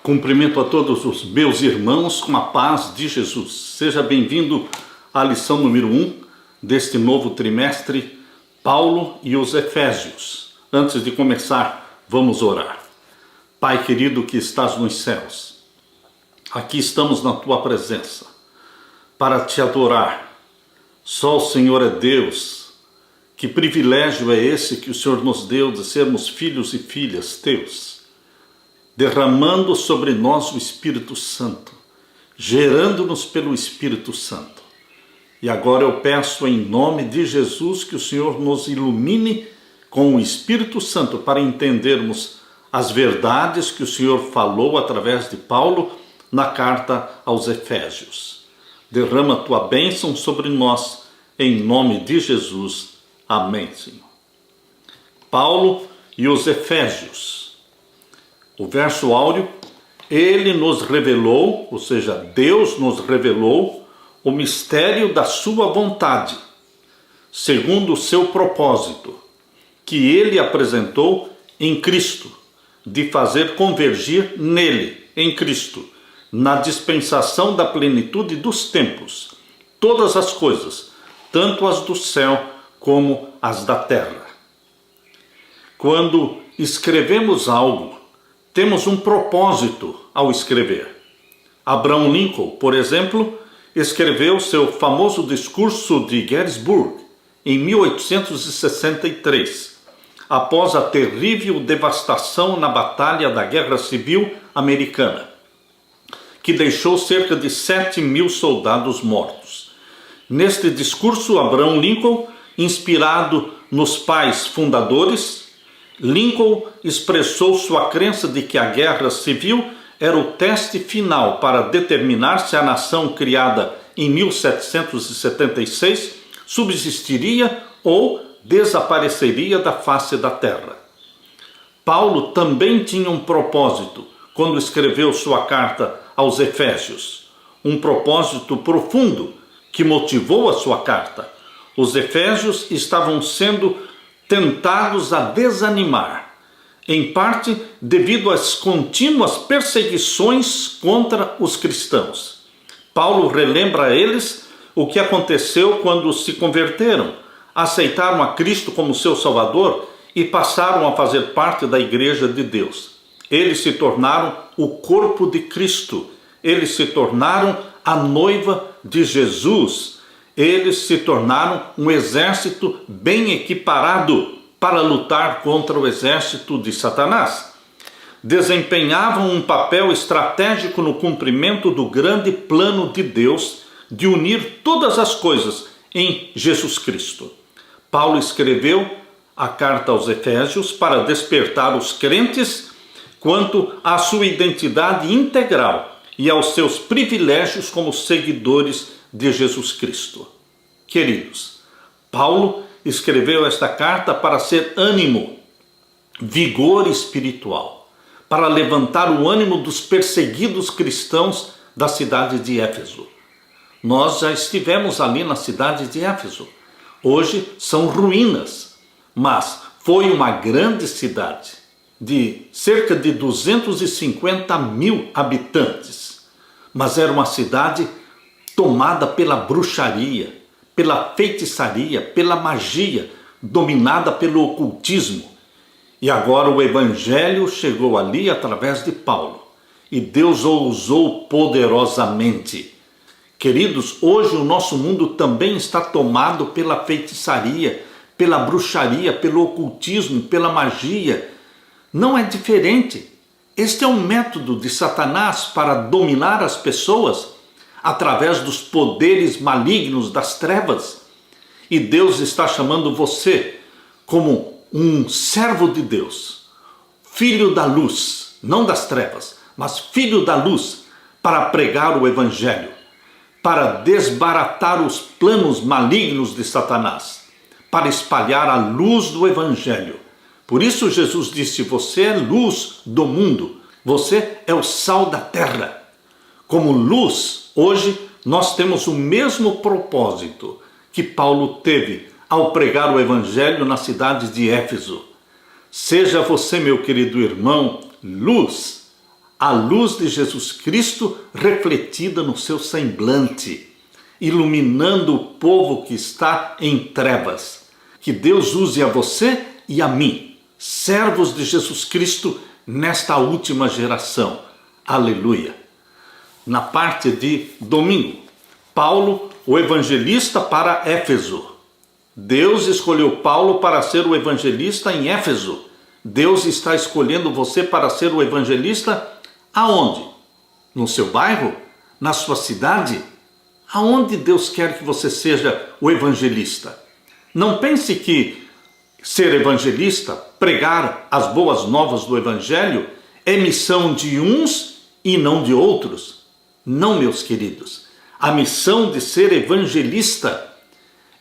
Cumprimento a todos os meus irmãos com a paz de Jesus. Seja bem-vindo à lição número 1 deste novo trimestre, Paulo e os Efésios. Antes de começar, vamos orar. Pai querido que estás nos céus, aqui estamos na tua presença para te adorar. Só o Senhor é Deus. Que privilégio é esse que o Senhor nos deu de sermos filhos e filhas teus, derramando sobre nós o Espírito Santo, gerando-nos pelo Espírito Santo. E agora eu peço em nome de Jesus que o Senhor nos ilumine com o Espírito Santo para entendermos as verdades que o Senhor falou através de Paulo na carta aos Efésios. Derrama a tua bênção sobre nós, em nome de Jesus. Amém, Senhor. Paulo e os Efésios. O verso áureo, ele nos revelou, ou seja, Deus nos revelou o mistério da sua vontade, segundo o seu propósito, que ele apresentou em Cristo, de fazer convergir nele, em Cristo, na dispensação da plenitude dos tempos, todas as coisas, tanto as do céu como as da terra. Quando escrevemos algo, temos um propósito ao escrever. Abraham Lincoln, por exemplo, escreveu seu famoso discurso de Gettysburg em 1863, após a terrível devastação na Batalha da Guerra Civil Americana, que deixou cerca de 7.000 soldados mortos. Neste discurso, Abraham Lincoln, inspirado nos pais fundadores, Lincoln expressou sua crença de que a guerra civil era o teste final para determinar se a nação criada em 1776 subsistiria ou desapareceria da face da terra. Paulo também tinha um propósito quando escreveu sua carta aos Efésios, um propósito profundo que motivou a sua carta. Os Efésios estavam sendo tentados a desanimar, em parte devido às contínuas perseguições contra os cristãos. Paulo relembra a eles o que aconteceu quando se converteram, aceitaram a Cristo como seu Salvador e passaram a fazer parte da Igreja de Deus. Eles se tornaram o corpo de Cristo, eles se tornaram a noiva de Jesus. Eles se tornaram um exército bem equiparado para lutar contra o exército de Satanás. Desempenhavam um papel estratégico no cumprimento do grande plano de Deus de unir todas as coisas em Jesus Cristo. Paulo escreveu a carta aos Efésios para despertar os crentes quanto à sua identidade integral e aos seus privilégios como seguidores de Jesus Cristo. Queridos, Paulo escreveu esta carta para ser ânimo, vigor espiritual, para levantar o ânimo dos perseguidos cristãos da cidade de Éfeso. Nós já estivemos ali na cidade de Éfeso. Hoje são ruínas, mas foi uma grande cidade de cerca de 250.000 habitantes. Mas era uma cidade tomada pela bruxaria, pela feitiçaria, pela magia, dominada pelo ocultismo. E agora o Evangelho chegou ali através de Paulo. E Deus o usou poderosamente. Queridos, hoje o nosso mundo também está tomado pela feitiçaria, pela bruxaria, pelo ocultismo, pela magia. Não é diferente. Este é um método de Satanás para dominar as pessoas através dos poderes malignos das trevas. E Deus está chamando você como um servo de Deus, filho da luz, não das trevas, mas filho da luz, para pregar o Evangelho, para desbaratar os planos malignos de Satanás, para espalhar a luz do Evangelho. Por isso Jesus disse: você é luz do mundo, você é o sal da terra. Como luz, hoje nós temos o mesmo propósito que Paulo teve ao pregar o Evangelho na cidade de Éfeso. Seja você, meu querido irmão, luz, a luz de Jesus Cristo refletida no seu semblante, iluminando o povo que está em trevas. Que Deus use a você e a mim, servos de Jesus Cristo, nesta última geração. Aleluia! Na parte de domingo, Paulo, o evangelista para Éfeso. Deus escolheu Paulo para ser o evangelista em Éfeso. Deus está escolhendo você para ser o evangelista aonde? No seu bairro? Na sua cidade? Aonde Deus quer que você seja o evangelista? Não pense que ser evangelista, pregar as boas novas do evangelho, é missão de uns e não de outros. Não, meus queridos. A missão de ser evangelista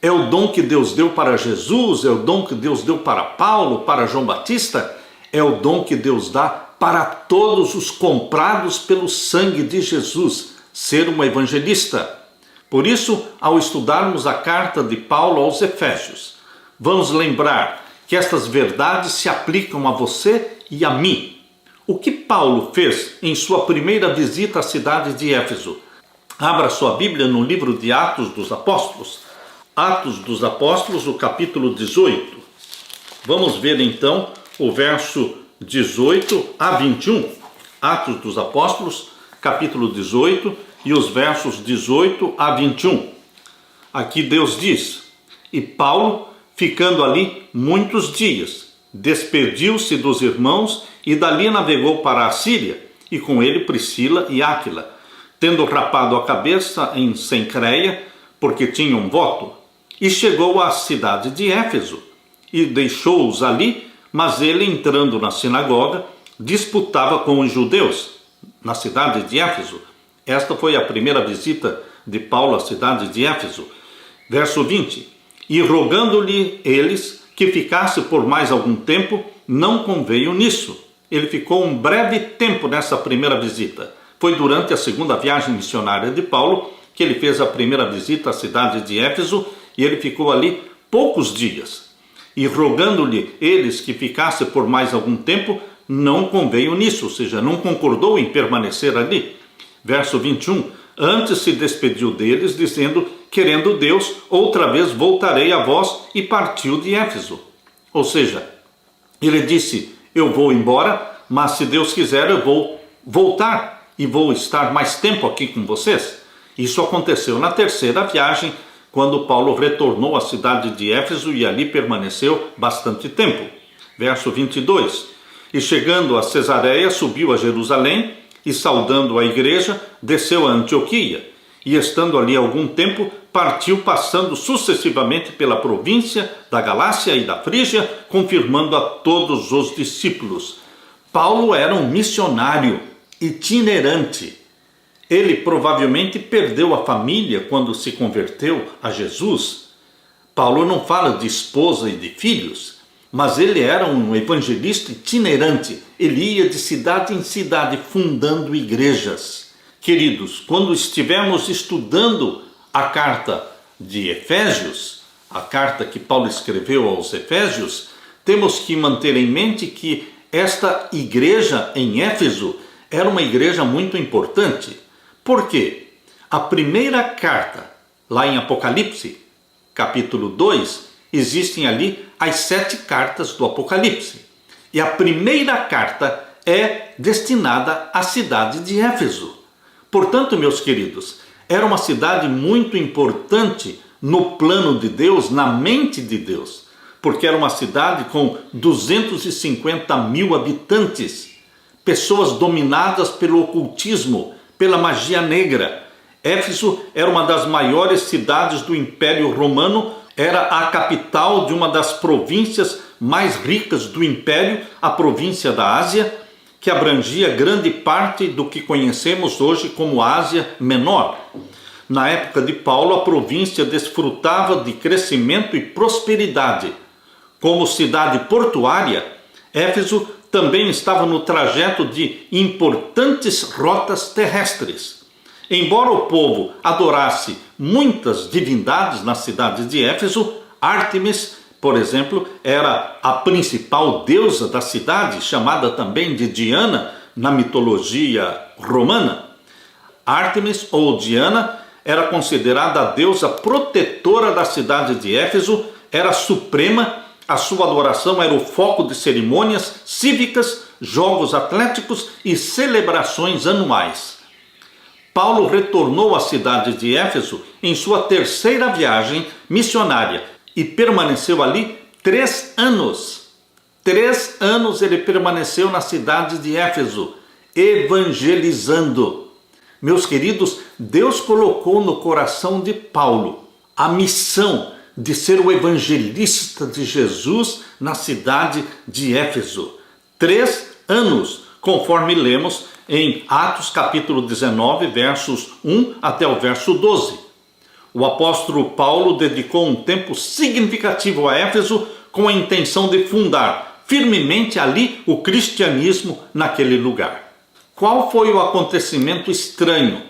é o dom que Deus deu para Jesus, é o dom que Deus deu para Paulo, para João Batista, é o dom que Deus dá para todos os comprados pelo sangue de Jesus, ser um evangelista. Por isso, ao estudarmos a carta de Paulo aos Efésios, vamos lembrar que estas verdades se aplicam a você e a mim. O que Paulo fez em sua primeira visita à cidade de Éfeso? Abra sua Bíblia no livro de Atos dos Apóstolos. Atos dos Apóstolos, o capítulo 18. Vamos ver então o verso 18 a 21. Atos dos Apóstolos, capítulo 18 e os versos 18 a 21. Aqui Deus diz: E Paulo, ficando ali muitos dias, despediu-se dos irmãos e dali navegou para a Síria, e com ele Priscila e Áquila, tendo rapado a cabeça em Cencreia, porque tinha um voto, e chegou à cidade de Éfeso, e deixou-os ali, mas ele, entrando na sinagoga, disputava com os judeus, na cidade de Éfeso. Esta foi a primeira visita de Paulo à cidade de Éfeso. Verso 20, e rogando-lhe eles que ficasse por mais algum tempo, não conveio nisso. Ele ficou um breve tempo nessa primeira visita. Foi durante a segunda viagem missionária de Paulo que ele fez a primeira visita à cidade de Éfeso, e ele ficou ali poucos dias. E rogando-lhe eles que ficasse por mais algum tempo, não conveio nisso, ou seja, não concordou em permanecer ali. Verso 21, antes se despediu deles, dizendo: querendo Deus, outra vez voltarei a vós, e partiu de Éfeso. Ou seja, ele disse: eu vou embora, mas se Deus quiser eu vou voltar e vou estar mais tempo aqui com vocês. Isso aconteceu na terceira viagem, quando Paulo retornou à cidade de Éfeso e ali permaneceu bastante tempo. Verso 22, e chegando a Cesareia, subiu a Jerusalém, e saudando a igreja, desceu a Antioquia, e estando ali algum tempo, partiu, passando sucessivamente pela província da Galácia e da Frígia, confirmando a todos os discípulos. Paulo era um missionário itinerante. Ele provavelmente perdeu a família quando se converteu a Jesus. Paulo não fala de esposa e de filhos, mas ele era um evangelista itinerante. Ele ia de cidade em cidade fundando igrejas. Queridos, quando estivermos estudando a carta de Efésios, a carta que Paulo escreveu aos Efésios, temos que manter em mente que esta igreja em Éfeso era uma igreja muito importante. Por quê? A primeira carta, lá em Apocalipse, capítulo 2, existem ali as 7 cartas do Apocalipse. E a primeira carta é destinada à cidade de Éfeso. Portanto, meus queridos, era uma cidade muito importante no plano de Deus, na mente de Deus, porque era uma cidade com 250 mil habitantes, pessoas dominadas pelo ocultismo, pela magia negra. Éfeso era uma das maiores cidades do Império Romano, era a capital de uma das províncias mais ricas do Império, a província da Ásia, que abrangia grande parte do que conhecemos hoje como Ásia Menor. Na época de Paulo, a província desfrutava de crescimento e prosperidade. Como cidade portuária, Éfeso também estava no trajeto de importantes rotas terrestres. Embora o povo adorasse muitas divindades na cidade de Éfeso, Ártemis, por exemplo, era a principal deusa da cidade, chamada também de Diana, na mitologia romana. Ártemis ou Diana era considerada a deusa protetora da cidade de Éfeso, era suprema, a sua adoração era o foco de cerimônias cívicas, jogos atléticos e celebrações anuais. Paulo retornou à cidade de Éfeso em sua terceira viagem missionária e permaneceu ali 3 anos. 3 anos ele permaneceu na cidade de Éfeso, evangelizando. Meus queridos, Deus colocou no coração de Paulo a missão de ser o evangelista de Jesus na cidade de Éfeso. 3 anos, conforme lemos em Atos capítulo 19, versos 1 até o verso 12. O apóstolo Paulo dedicou um tempo significativo a Éfeso com a intenção de fundar firmemente ali o cristianismo naquele lugar. Qual foi o acontecimento estranho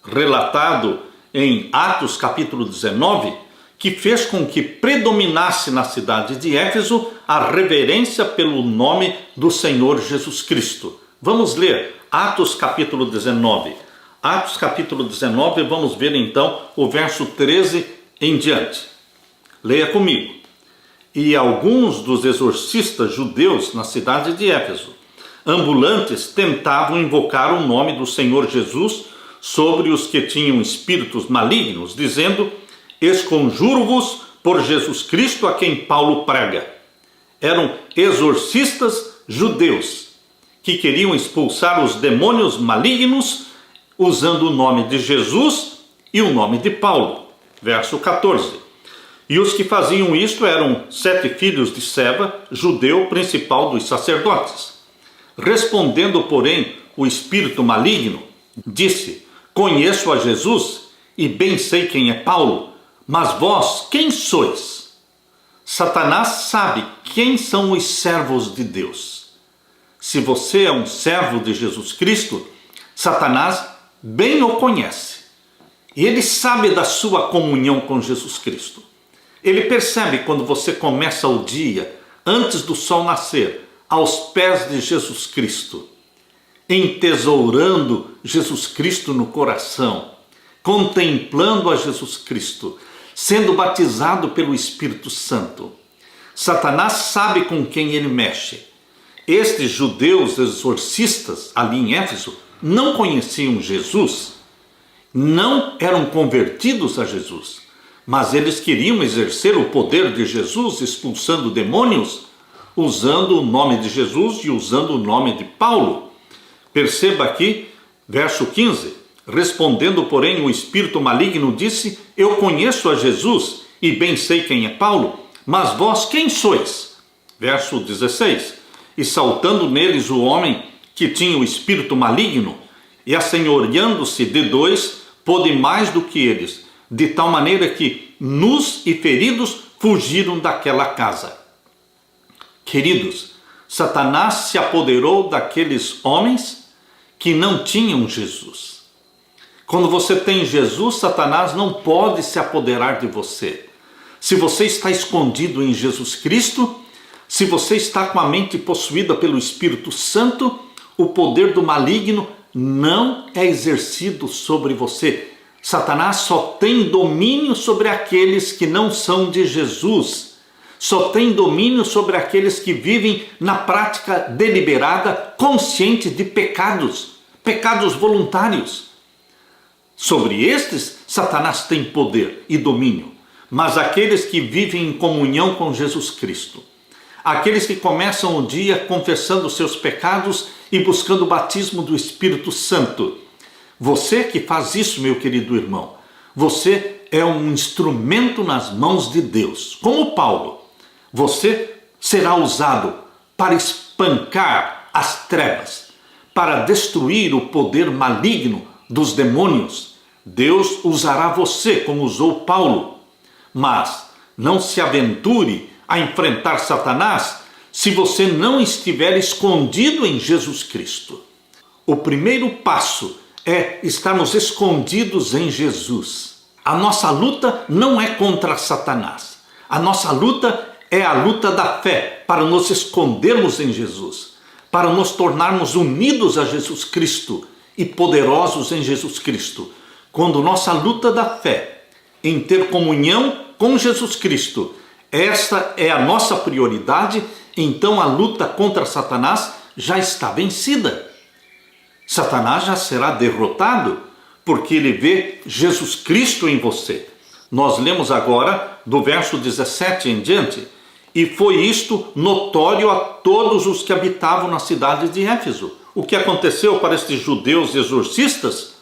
relatado em Atos capítulo 19 que fez com que predominasse na cidade de Éfeso a reverência pelo nome do Senhor Jesus Cristo? Vamos ler Atos capítulo 19. Atos capítulo 19, vamos ver então o verso 13 em diante. Leia comigo. E alguns dos exorcistas judeus na cidade de Éfeso, ambulantes, tentavam invocar o nome do Senhor Jesus sobre os que tinham espíritos malignos, dizendo: esconjuro-vos por Jesus Cristo a quem Paulo prega. Eram exorcistas judeus que queriam expulsar os demônios malignos usando o nome de Jesus e o nome de Paulo. Verso 14. E os que faziam isto eram 7 filhos de Seva, judeu principal dos sacerdotes. Respondendo, porém, o espírito maligno, disse: conheço a Jesus e bem sei quem é Paulo, mas vós quem sois? Satanás sabe quem são os servos de Deus. Se você é um servo de Jesus Cristo, Satanás bem o conhece. E ele sabe da sua comunhão com Jesus Cristo. Ele percebe quando você começa o dia, antes do sol nascer, aos pés de Jesus Cristo, entesourando Jesus Cristo no coração, contemplando a Jesus Cristo, sendo batizado pelo Espírito Santo. Satanás sabe com quem ele mexe. Estes judeus exorcistas ali em Éfeso não conheciam Jesus, não eram convertidos a Jesus, mas eles queriam exercer o poder de Jesus expulsando demônios, usando o nome de Jesus e usando o nome de Paulo. Perceba aqui, verso 15, respondendo, porém, o espírito maligno disse: eu conheço a Jesus e bem sei quem é Paulo, mas vós quem sois? Verso 16, e saltando neles o homem que tinha o espírito maligno, e assenhoreando-se de 2, pôde mais do que eles, de tal maneira que, nus e feridos, fugiram daquela casa. Queridos, Satanás se apoderou daqueles homens que não tinham Jesus. Quando você tem Jesus, Satanás não pode se apoderar de você. Se você está escondido em Jesus Cristo, se você está com a mente possuída pelo Espírito Santo, o poder do maligno não é exercido sobre você. Satanás só tem domínio sobre aqueles que não são de Jesus. Só tem domínio sobre aqueles que vivem na prática deliberada, consciente de pecados voluntários. Sobre estes, Satanás tem poder e domínio. Mas aqueles que vivem em comunhão com Jesus Cristo, aqueles que começam o dia confessando seus pecados e buscando o batismo do Espírito Santo, você que faz isso, meu querido irmão, você é um instrumento nas mãos de Deus. Como Paulo, você será usado para espancar as trevas, para destruir o poder maligno dos demônios. Deus usará você como usou Paulo. Mas não se aventure a enfrentar Satanás se você não estiver escondido em Jesus Cristo. O primeiro passo é estarmos escondidos em Jesus. A nossa luta não é contra Satanás. A nossa luta é a luta da fé, para nos escondermos em Jesus, para nos tornarmos unidos a Jesus Cristo e poderosos em Jesus Cristo. Quando nossa luta da fé em ter comunhão com Jesus Cristo, esta é a nossa prioridade, então a luta contra Satanás já está vencida. Satanás já será derrotado, porque ele vê Jesus Cristo em você. Nós lemos agora do verso 17 em diante: e foi isto notório a todos os que habitavam na cidade de Éfeso. O que aconteceu para estes judeus exorcistas,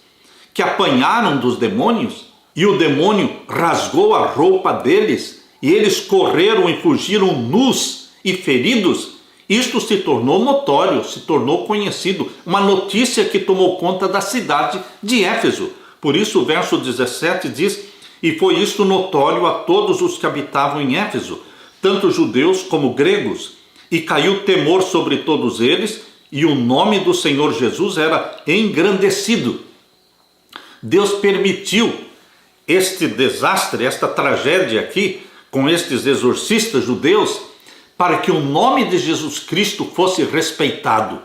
que apanharam dos demônios, e o demônio rasgou a roupa deles, e eles correram e fugiram nus e feridos. Isto se tornou notório, se tornou conhecido, uma notícia que tomou conta da cidade de Éfeso. Por isso o verso 17 diz: e foi isto notório a todos os que habitavam em Éfeso, tanto judeus como gregos, e caiu temor sobre todos eles, e o nome do Senhor Jesus era engrandecido. Deus permitiu este desastre, esta tragédia aqui, com estes exorcistas judeus, para que o nome de Jesus Cristo fosse respeitado.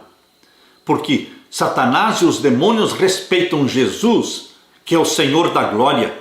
Porque Satanás e os demônios respeitam Jesus, que é o Senhor da glória.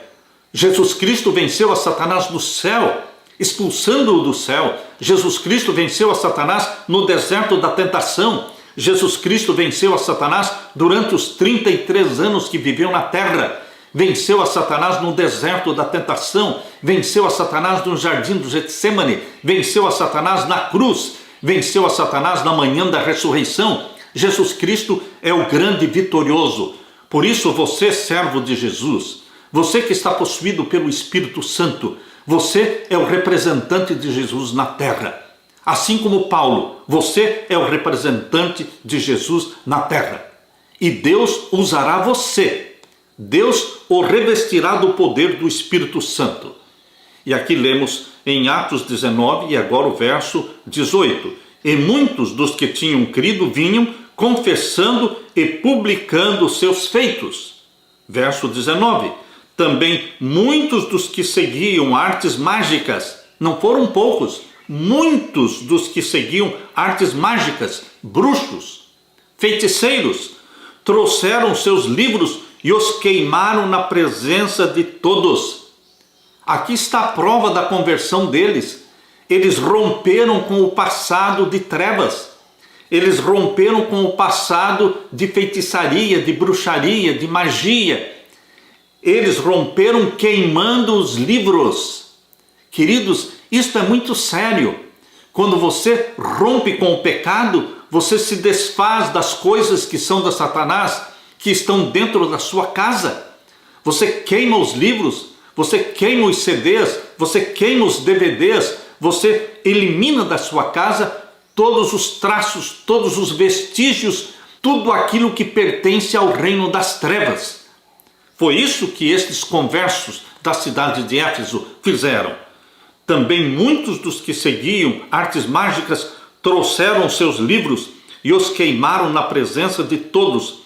Jesus Cristo venceu a Satanás no céu, expulsando-o do céu. Jesus Cristo venceu a Satanás no deserto da tentação. Jesus Cristo venceu a Satanás durante os 33 anos que viveu na terra. Venceu a Satanás no deserto da tentação, venceu a Satanás no jardim do Getsêmani, venceu a Satanás na cruz, venceu a Satanás na manhã da ressurreição. Jesus Cristo é o grande vitorioso. Por isso você, servo de Jesus, você que está possuído pelo Espírito Santo, você é o representante de Jesus na terra. Assim como Paulo, você é o representante de Jesus na terra. E Deus usará você. Deus o revestirá do poder do Espírito Santo. E aqui lemos em Atos 19 e agora o verso 18. E muitos dos que tinham crido vinham confessando e publicando seus feitos. Verso 19. Também muitos dos que seguiam artes mágicas, não foram poucos, muitos dos que seguiam artes mágicas, bruxos, feiticeiros, trouxeram seus livros e os queimaram na presença de todos. Aqui está a prova da conversão deles. Eles romperam com o passado de trevas. Eles romperam com o passado de feitiçaria, de bruxaria, de magia. Eles romperam queimando os livros. Queridos, isto é muito sério. Quando você rompe com o pecado, você se desfaz das coisas que são de Satanás, que estão dentro da sua casa. Você queima os livros, você queima os CDs, você queima os DVDs, você elimina da sua casa todos os traços, todos os vestígios, tudo aquilo que pertence ao reino das trevas. Foi isso que estes conversos da cidade de Éfeso fizeram. Também muitos dos que seguiam artes mágicas trouxeram seus livros e os queimaram na presença de todos.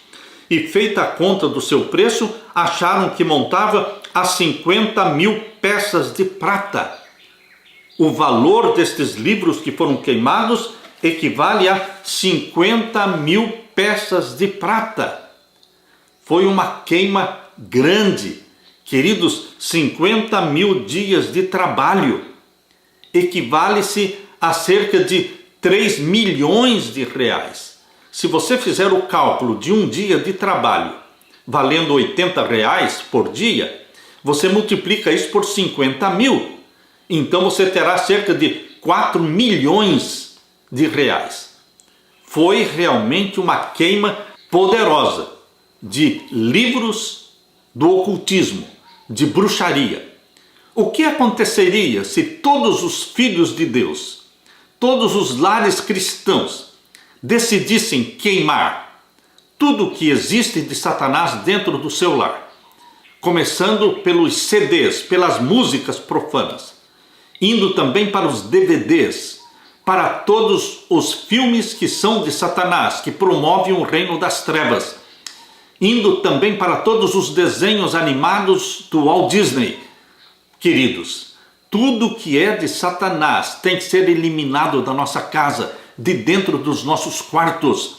E feita a conta do seu preço, acharam que montava a 50.000 peças de prata. O valor destes livros que foram queimados equivale a 50.000 peças de prata. Foi uma queima grande. Queridos, 50.000 dias de trabalho equivale-se a cerca de 3 milhões de reais. Se você fizer o cálculo de um dia de trabalho valendo R$80 por dia, você multiplica isso por 50.000. Então você terá cerca de 4 milhões de reais. Foi realmente uma queima poderosa de livros do ocultismo, de bruxaria. O que aconteceria se todos os filhos de Deus, todos os lares cristãos, decidissem queimar tudo que existe de Satanás dentro do seu lar, começando pelos CDs, pelas músicas profanas, indo também para os DVDs, para todos os filmes que são de Satanás, que promovem o reino das trevas, indo também para todos os desenhos animados do Walt Disney. Queridos, tudo que é de Satanás tem que ser eliminado da nossa casa. de dentro dos nossos quartos,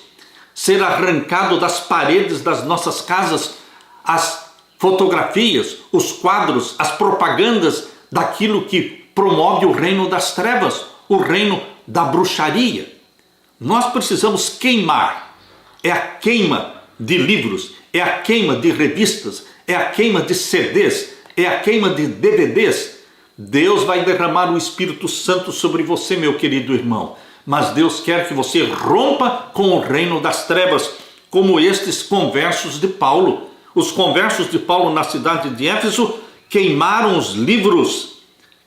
ser arrancado das paredes das nossas casas as fotografias, os quadros, as propagandas daquilo que promove o reino das trevas, o reino da bruxaria. Nós precisamos queimar. É a queima de livros, é a queima de revistas, é a queima de CDs, é a queima de DVDs. Deus vai derramar o Espírito Santo sobre você, meu querido irmão. Mas Deus quer que você rompa com o reino das trevas, como estes conversos de Paulo. Os conversos de Paulo na cidade de Éfeso queimaram os livros,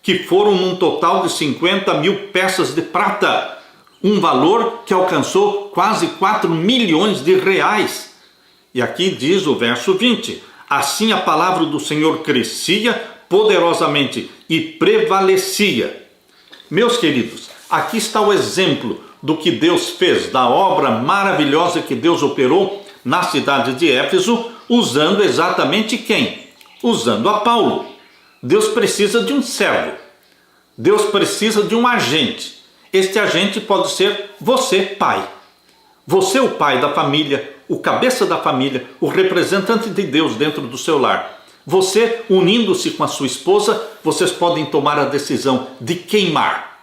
que foram num total de 50 mil peças de prata, um valor que alcançou quase 4 milhões de reais. E aqui diz o verso 20, assim a palavra do Senhor crescia poderosamente e prevalecia. Meus queridos, aqui está o exemplo do que Deus fez, da obra maravilhosa que Deus operou na cidade de Éfeso, usando exatamente quem? Usando a Paulo. Deus precisa de um servo. Deus precisa de um agente. Este agente pode ser você, pai. Você, o pai da família, o cabeça da família, o representante de Deus dentro do seu lar. Você, unindo-se com a sua esposa, vocês podem tomar a decisão de queimar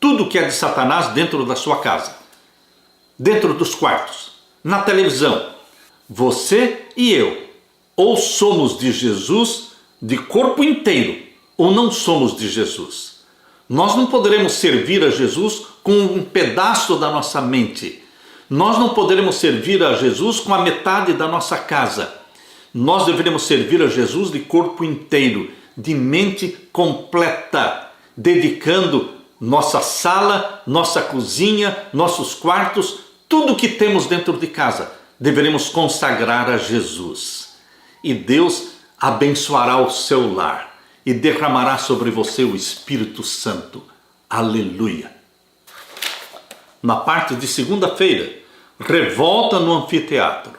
tudo que é de Satanás dentro da sua casa, dentro dos quartos, na televisão. Você e eu, ou somos de Jesus de corpo inteiro, ou não somos de Jesus. Nós não poderemos servir a Jesus com um pedaço da nossa mente. Nós não poderemos servir a Jesus com a metade da nossa casa. Nós deveremos servir a Jesus de corpo inteiro, de mente completa, dedicando nossa sala, nossa cozinha, nossos quartos, tudo que temos dentro de casa, deveremos consagrar a Jesus. E Deus abençoará o seu lar e derramará sobre você o Espírito Santo. Aleluia! Na parte de segunda-feira, revolta no anfiteatro.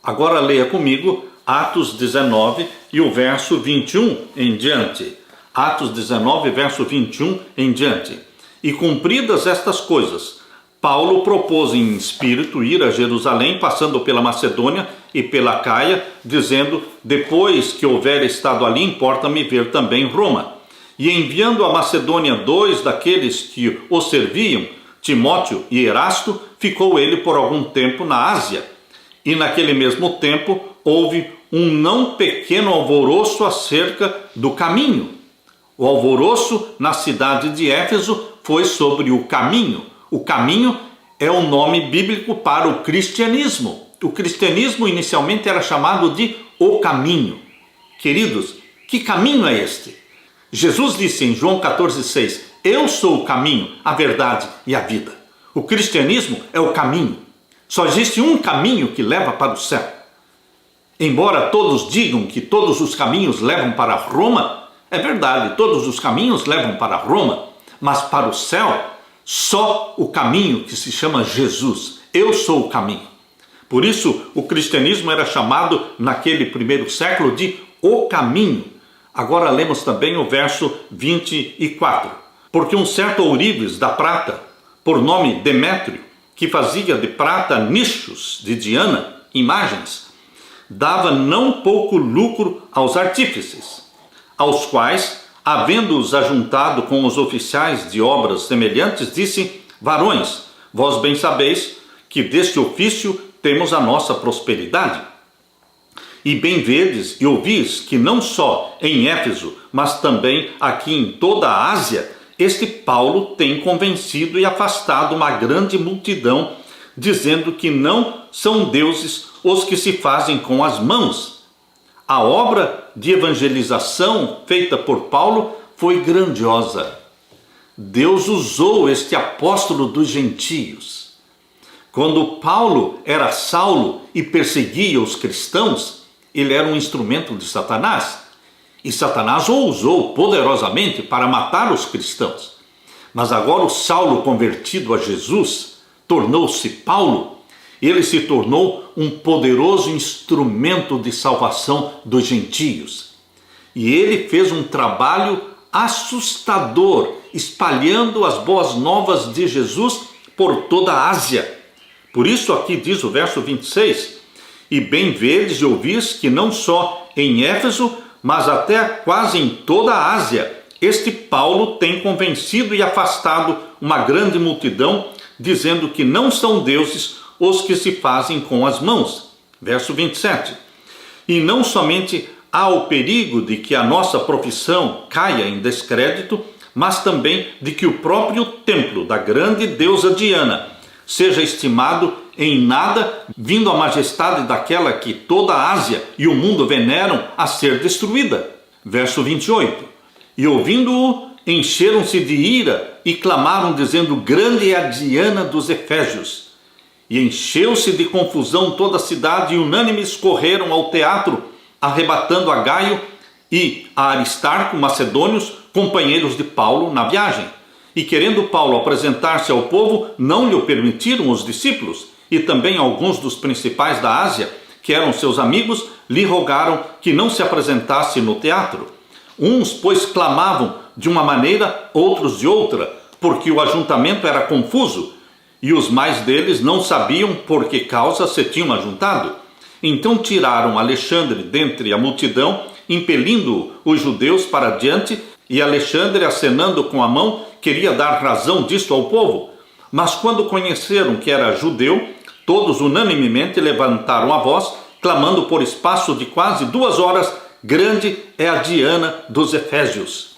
Agora leia comigo Atos 19 e o verso 21 em diante. Atos 19, verso 21 em diante. E cumpridas estas coisas, Paulo propôs em espírito ir a Jerusalém, passando pela Macedônia e pela Caia, dizendo, depois que houver estado ali, importa-me ver também Roma. E enviando a Macedônia 2 daqueles que o serviam, Timóteo e Erasto, ficou ele por algum tempo na Ásia. E naquele mesmo tempo houve um não pequeno alvoroço acerca do caminho. O alvoroço na cidade de Éfeso foi sobre o caminho. O caminho é o nome bíblico para o cristianismo. O cristianismo inicialmente era chamado de o caminho. Queridos, que caminho é este? Jesus disse em João 14,6, eu sou o caminho, a verdade e a vida. O cristianismo é o caminho. Só existe um caminho que leva para o céu. Embora todos digam que todos os caminhos levam para Roma, é verdade, todos os caminhos levam para Roma, mas para o céu, só o caminho que se chama Jesus. Eu sou o caminho. Por isso, o cristianismo era chamado, naquele primeiro século, de o caminho. Agora lemos também o verso 24. Porque um certo ourives da prata, por nome Demétrio, que fazia de prata nichos de Diana, imagens, dava não pouco lucro aos artífices, aos quais, havendo-os ajuntado com os oficiais de obras semelhantes, disse, varões, vós bem sabeis que deste ofício temos a nossa prosperidade. E bem vedes e ouvis que não só em Éfeso, mas também aqui em toda a Ásia, este Paulo tem convencido e afastado uma grande multidão, dizendo que não são deuses os que se fazem com as mãos. A obra de evangelização feita por Paulo foi grandiosa. Deus usou este apóstolo dos gentios. Quando Paulo era Saulo e perseguia os cristãos, ele era um instrumento de Satanás. E Satanás o usou poderosamente para matar os cristãos. Mas agora o Saulo convertido a Jesus tornou-se Paulo. Ele se tornou um poderoso instrumento de salvação dos gentios. E ele fez um trabalho assustador, espalhando as boas novas de Jesus por toda a Ásia. Por isso aqui diz o verso 26, e bem vedes e ouvis que não só em Éfeso, mas até quase em toda a Ásia, este Paulo tem convencido e afastado uma grande multidão, dizendo que não são deuses os que se fazem com as mãos. Verso 27. E não somente há o perigo de que a nossa profissão caia em descrédito, mas também de que o próprio templo da grande deusa Diana seja estimado em nada, vindo a majestade daquela que toda a Ásia e o mundo veneram a ser destruída. Verso 28. E ouvindo-o, encheram-se de ira e clamaram, dizendo: grande é a Diana dos Efésios. E encheu-se de confusão toda a cidade, e unânimes correram ao teatro, arrebatando a Gaio e a Aristarco, macedônios, companheiros de Paulo na viagem. E querendo Paulo apresentar-se ao povo, não lhe o permitiram os discípulos, e também alguns dos principais da Ásia, que eram seus amigos, lhe rogaram que não se apresentasse no teatro. Uns, pois, clamavam de uma maneira, outros de outra, porque o ajuntamento era confuso, e os mais deles não sabiam por que causa se tinham ajuntado. Então tiraram Alexandre dentre a multidão, impelindo os judeus para diante, e Alexandre, acenando com a mão, queria dar razão disto ao povo. Mas quando conheceram que era judeu, todos unanimemente levantaram a voz, clamando por espaço de quase 2 horas: grande é a Diana dos Efésios.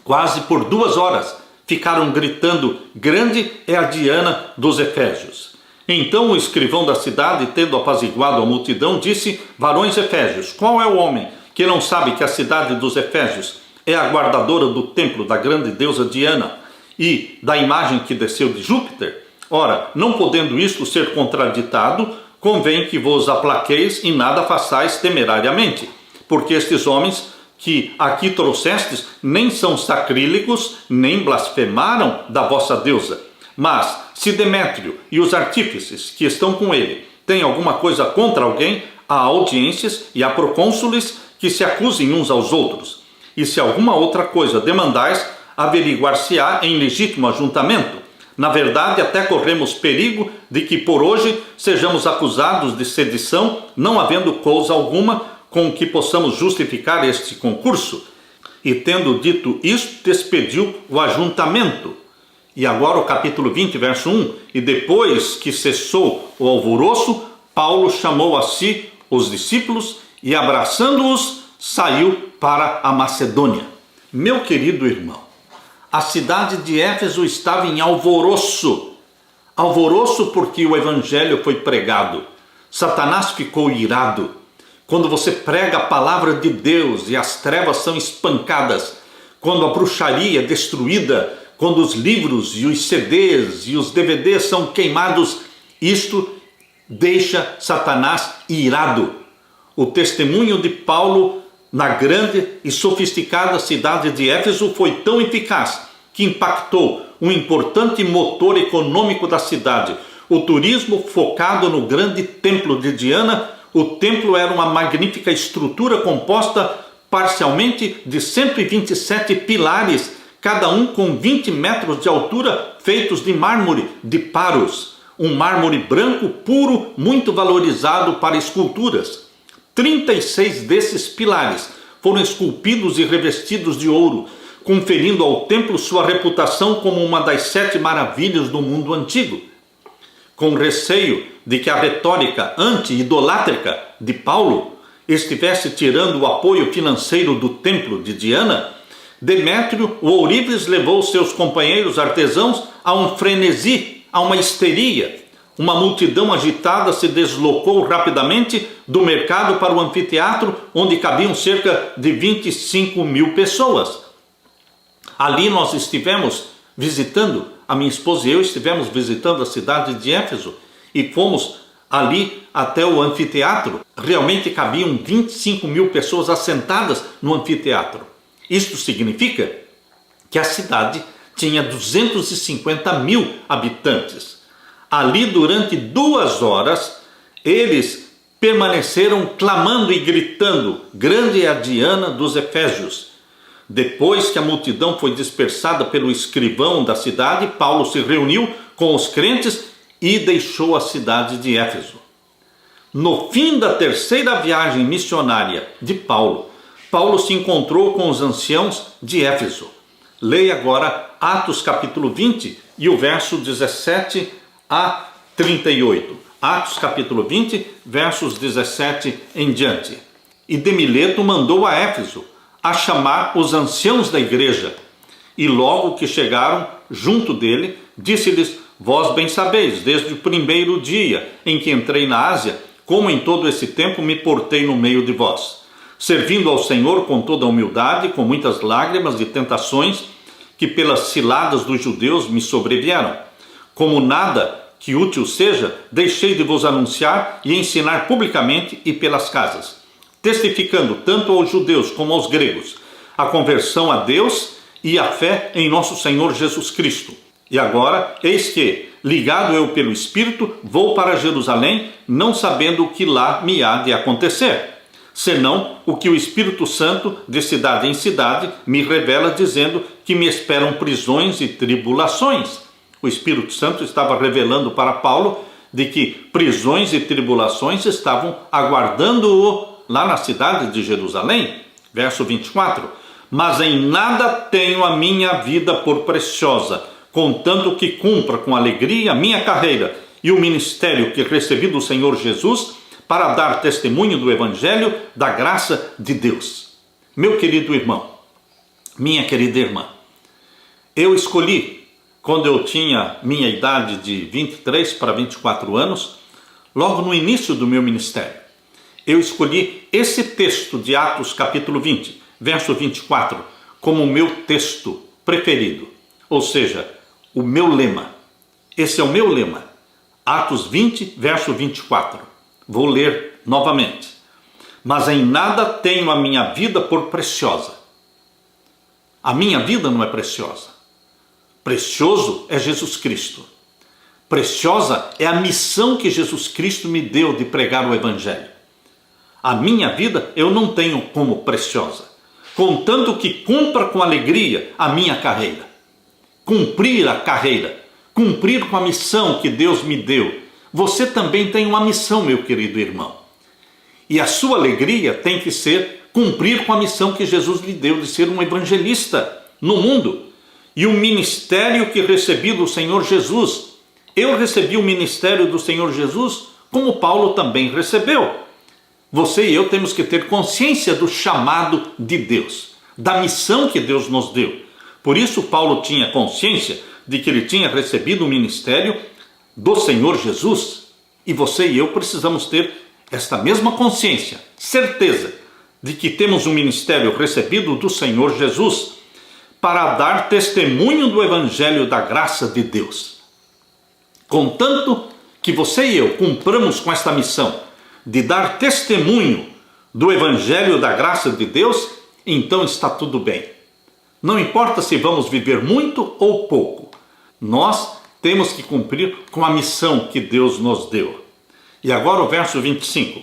Quase por 2 horas ficaram gritando: grande é a Diana dos Efésios. Então o escrivão da cidade, tendo apaziguado a multidão, disse: varões efésios, qual é o homem que não sabe que a cidade dos Efésios é a guardadora do templo da grande deusa Diana e da imagem que desceu de Júpiter? Ora, não podendo isto ser contraditado, convém que vos aplaqueis e nada façais temerariamente, porque estes homens que aqui trouxestes nem são sacrílegos, nem blasfemaram da vossa deusa. Mas, se Demétrio e os artífices que estão com ele têm alguma coisa contra alguém, há audiências e há procônsules que se acusem uns aos outros. E se alguma outra coisa demandais, averiguar-se-á em legítimo ajuntamento. Na verdade, até corremos perigo de que por hoje sejamos acusados de sedição, não havendo coisa alguma com que possamos justificar este concurso. E tendo dito isto, despediu o ajuntamento. E agora o capítulo 20, verso 1. E depois que cessou o alvoroço, Paulo chamou a si os discípulos e, abraçando-os, saiu para a Macedônia. Meu querido irmão, a cidade de Éfeso estava em alvoroço. Alvoroço porque o evangelho foi pregado. Satanás ficou irado. Quando você prega a palavra de Deus e as trevas são espancadas, quando a bruxaria é destruída, quando os livros e os CDs e os DVDs são queimados, isto deixa Satanás irado. O testemunho de Paulo na grande e sofisticada cidade de Éfeso foi tão eficaz que impactou um importante motor econômico da cidade. O turismo focado no grande templo de Diana. O templo era uma magnífica estrutura composta parcialmente de 127 pilares, cada um com 20 metros de altura, feitos de mármore de Paros, um mármore branco puro, muito valorizado para esculturas. 36 desses pilares foram esculpidos e revestidos de ouro, conferindo ao templo sua reputação como uma das 7 maravilhas do mundo antigo. Com receio de que a retórica anti-idolátrica de Paulo estivesse tirando o apoio financeiro do templo de Diana, Demétrio, o ourives, levou seus companheiros artesãos a um frenesi, a uma histeria. Uma multidão agitada se deslocou rapidamente do mercado para o anfiteatro, onde cabiam cerca de 25 mil pessoas. Ali nós estivemos visitando, a minha esposa e eu estivemos visitando a cidade de Éfeso e fomos ali até o anfiteatro. Realmente cabiam 25 mil pessoas assentadas no anfiteatro. Isto significa que a cidade tinha 250 mil habitantes. Ali, durante 2 horas, eles permaneceram clamando e gritando: grande é a Diana dos Efésios. Depois que a multidão foi dispersada pelo escrivão da cidade, Paulo se reuniu com os crentes e deixou a cidade de Éfeso. No fim da terceira viagem missionária de Paulo, Paulo se encontrou com os anciãos de Éfeso. Leia agora Atos capítulo 20 e o verso 17 a 38. Atos capítulo 20, versos 17 em diante. E de Mileto mandou a Éfeso a chamar os anciãos da igreja. E logo que chegaram junto dele, disse-lhes: vós bem sabeis, desde o primeiro dia em que entrei na Ásia, como em todo esse tempo me portei no meio de vós, servindo ao Senhor com toda a humildade, com muitas lágrimas e tentações, que pelas ciladas dos judeus me sobrevieram. Como nada que útil seja, deixei de vos anunciar e ensinar publicamente e pelas casas, testificando tanto aos judeus como aos gregos a conversão a Deus e a fé em nosso Senhor Jesus Cristo. E agora, eis que, ligado eu pelo Espírito, vou para Jerusalém, não sabendo o que lá me há de acontecer, senão o que o Espírito Santo, de cidade em cidade, me revela, dizendo que me esperam prisões e tribulações. O Espírito Santo estava revelando para Paulo de que prisões e tribulações estavam aguardando-o lá na cidade de Jerusalém. Verso 24. Mas em nada tenho a minha vida por preciosa, contanto que cumpra com alegria a minha carreira e o ministério que recebi do Senhor Jesus, para dar testemunho do Evangelho da graça de Deus. Meu querido irmão, minha querida irmã, eu escolhi, quando eu tinha minha idade de 23 para 24 anos, logo no início do meu ministério, eu escolhi esse texto de Atos capítulo 20, verso 24, como o meu texto preferido, ou seja, o meu lema. Esse é o meu lema, Atos 20, verso 24. Vou ler novamente. Mas em nada tenho a minha vida por preciosa. A minha vida não é preciosa. Precioso é Jesus Cristo. Preciosa é a missão que Jesus Cristo me deu de pregar o Evangelho. A minha vida eu não tenho como preciosa, contanto que cumpra com alegria a minha carreira. Cumprir a carreira, cumprir com a missão que Deus me deu. Você também tem uma missão, meu querido irmão. E a sua alegria tem que ser cumprir com a missão que Jesus lhe deu de ser um evangelista no mundo. E o ministério que recebi do Senhor Jesus. Eu recebi o ministério do Senhor Jesus como Paulo também recebeu. Você e eu temos que ter consciência do chamado de Deus, da missão que Deus nos deu. Por isso Paulo tinha consciência de que ele tinha recebido o ministério do Senhor Jesus, e você e eu precisamos ter esta mesma consciência, certeza de que temos um ministério recebido do Senhor Jesus para dar testemunho do Evangelho da graça de Deus. Contanto que você e eu cumpramos com esta missão de dar testemunho do Evangelho da graça de Deus, então está tudo bem. Não importa se vamos viver muito ou pouco, nós temos que cumprir com a missão que Deus nos deu. E agora o verso 25.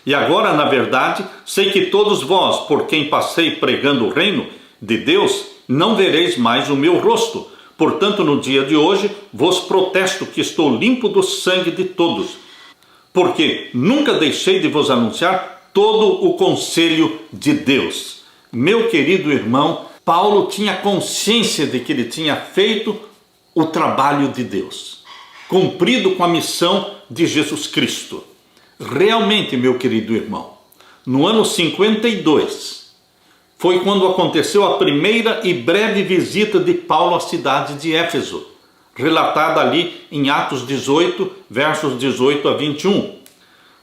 E agora, na verdade, sei que todos vós, por quem passei pregando o reino de Deus, não vereis mais o meu rosto. Portanto, no dia de hoje, vos protesto que estou limpo do sangue de todos, porque nunca deixei de vos anunciar todo o conselho de Deus. Meu querido irmão, Paulo tinha consciência de que ele tinha feito o trabalho de Deus, cumprido com a missão de Jesus Cristo. Realmente, meu querido irmão, no ano 52, foi quando aconteceu a primeira e breve visita de Paulo à cidade de Éfeso, relatada ali em Atos 18, versos 18 a 21.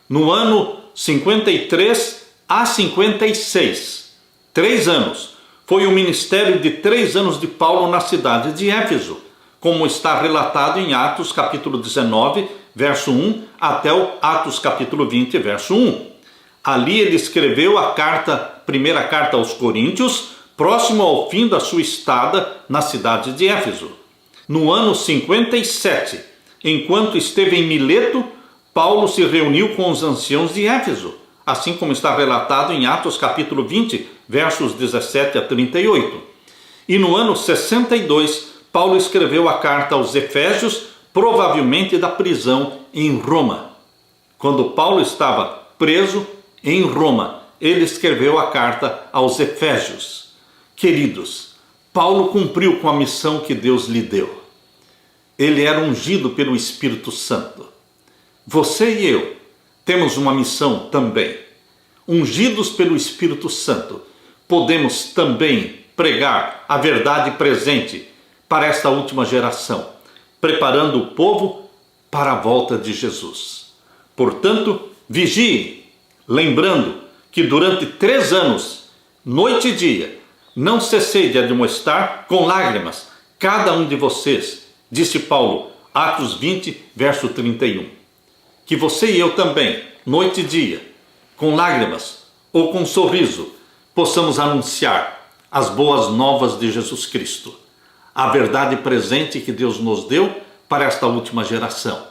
No ano 53 a 56, 3 anos, foi o ministério de 3 anos de Paulo na cidade de Éfeso, como está relatado em Atos capítulo 19, verso 1, até o Atos capítulo 20, verso 1. Ali ele escreveu a primeira carta aos Coríntios, próximo ao fim da sua estada na cidade de Éfeso. No ano 57, enquanto esteve em Mileto, Paulo se reuniu com os anciãos de Éfeso, assim como está relatado em Atos capítulo 20, versos 17 a 38. E no ano 62, Paulo escreveu a carta aos Efésios, provavelmente da prisão em Roma. Quando Paulo estava preso em Roma, ele escreveu a carta aos Efésios. Queridos, Paulo cumpriu com a missão que Deus lhe deu. Ele era ungido pelo Espírito Santo. Você e eu temos uma missão também. Ungidos pelo Espírito Santo, podemos também pregar a verdade presente para esta última geração, preparando o povo para a volta de Jesus. Portanto, vigie, lembrando que durante 3 anos, noite e dia, não cessei de admoestar com lágrimas cada um de vocês, disse Paulo, Atos 20, verso 31. Que você e eu também, noite e dia, com lágrimas ou com sorriso, possamos anunciar as boas novas de Jesus Cristo, a verdade presente que Deus nos deu para esta última geração.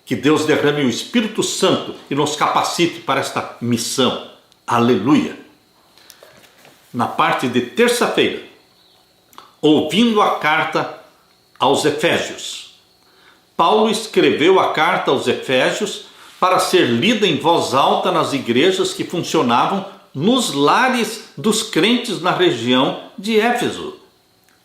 Que Deus derrame o Espírito Santo e nos capacite para esta missão. Aleluia! Na parte de terça-feira, ouvindo a carta aos Efésios. Paulo escreveu a carta aos Efésios para ser lida em voz alta nas igrejas que funcionavam nos lares dos crentes na região de Éfeso.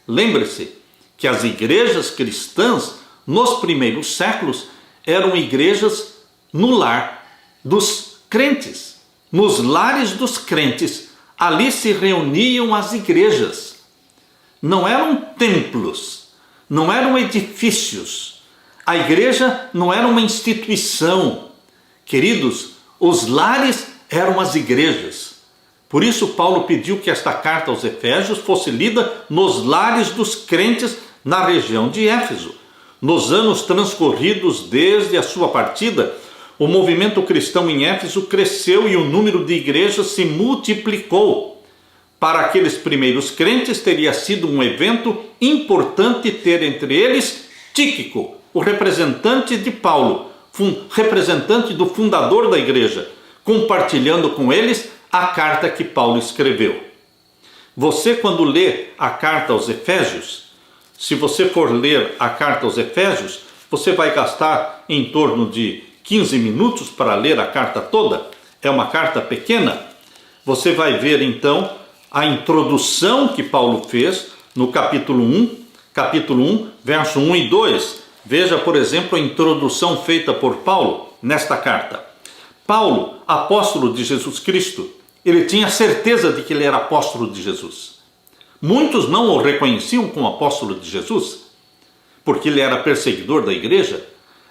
Lembre-se que as igrejas cristãs nos primeiros séculos eram igrejas no lar dos crentes. Nos lares dos crentes, ali se reuniam as igrejas. Não eram templos, não eram edifícios. A igreja não era uma instituição. Queridos, os lares eram as igrejas. Por isso Paulo pediu que esta carta aos Efésios fosse lida nos lares dos crentes na região de Éfeso. Nos anos transcorridos desde a sua partida, o movimento cristão em Éfeso cresceu e o número de igrejas se multiplicou. Para aqueles primeiros crentes teria sido um evento importante ter entre eles Tíquico, o representante de Paulo, representante do fundador da igreja, compartilhando com eles a carta que Paulo escreveu. Você, quando lê a carta aos Efésios, se você for ler a carta aos Efésios, você vai gastar em torno de 15 minutos para ler a carta toda. É uma carta pequena. Você vai ver então a introdução que Paulo fez no capítulo 1, verso 1 e 2. Veja, por exemplo, a introdução feita por Paulo nesta carta. Paulo, apóstolo de Jesus Cristo, ele tinha certeza de que ele era apóstolo de Jesus. Muitos não o reconheciam como apóstolo de Jesus, porque ele era perseguidor da igreja,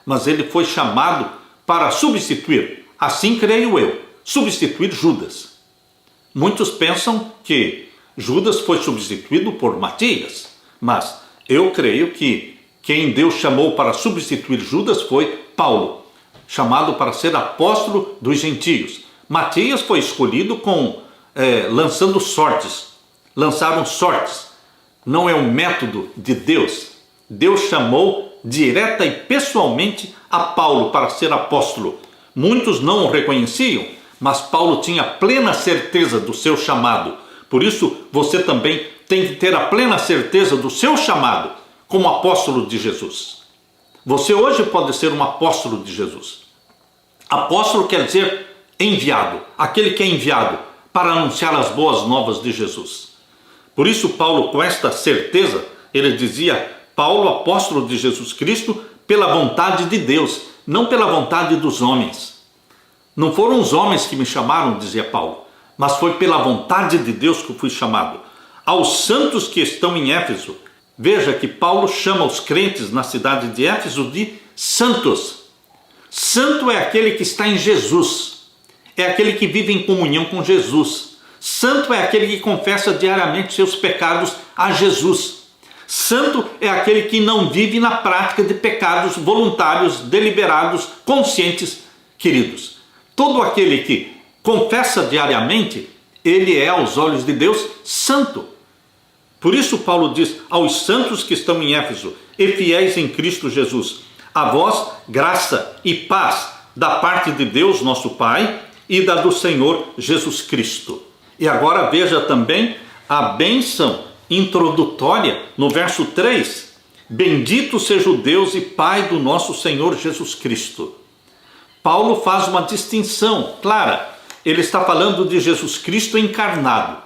mas ele foi chamado para substituir, assim creio eu, substituir Judas. Muitos pensam que Judas foi substituído por Matias, mas eu creio que quem Deus chamou para substituir Judas foi Paulo, chamado para ser apóstolo dos gentios. Matias foi escolhido lançando sortes. Lançaram sortes. Não é um método de Deus. Deus chamou direta e pessoalmente a Paulo para ser apóstolo. Muitos não o reconheciam, mas Paulo tinha plena certeza do seu chamado. Por isso, você também tem que ter a plena certeza do seu chamado como apóstolo de Jesus. Você hoje pode ser um apóstolo de Jesus. Apóstolo quer dizer enviado, aquele que é enviado para anunciar as boas novas de Jesus. Por isso Paulo, com esta certeza, ele dizia: Paulo, apóstolo de Jesus Cristo, pela vontade de Deus, não pela vontade dos homens. Não foram os homens que me chamaram, dizia Paulo, mas foi pela vontade de Deus que eu fui chamado. Aos santos que estão em Éfeso, veja que Paulo chama os crentes na cidade de Éfeso de santos. Santo é aquele que está em Jesus, é aquele que vive em comunhão com Jesus. Santo é aquele que confessa diariamente seus pecados a Jesus. Santo é aquele que não vive na prática de pecados voluntários, deliberados, conscientes. Queridos, todo aquele que confessa diariamente, ele é aos olhos de Deus santo. Por isso Paulo diz aos santos que estão em Éfeso e fiéis em Cristo Jesus: a vós graça e paz da parte de Deus nosso Pai e da do Senhor Jesus Cristo. E agora veja também a bênção introdutória no verso 3. Bendito seja o Deus e Pai do nosso Senhor Jesus Cristo. Paulo faz uma distinção clara. Ele está falando de Jesus Cristo encarnado,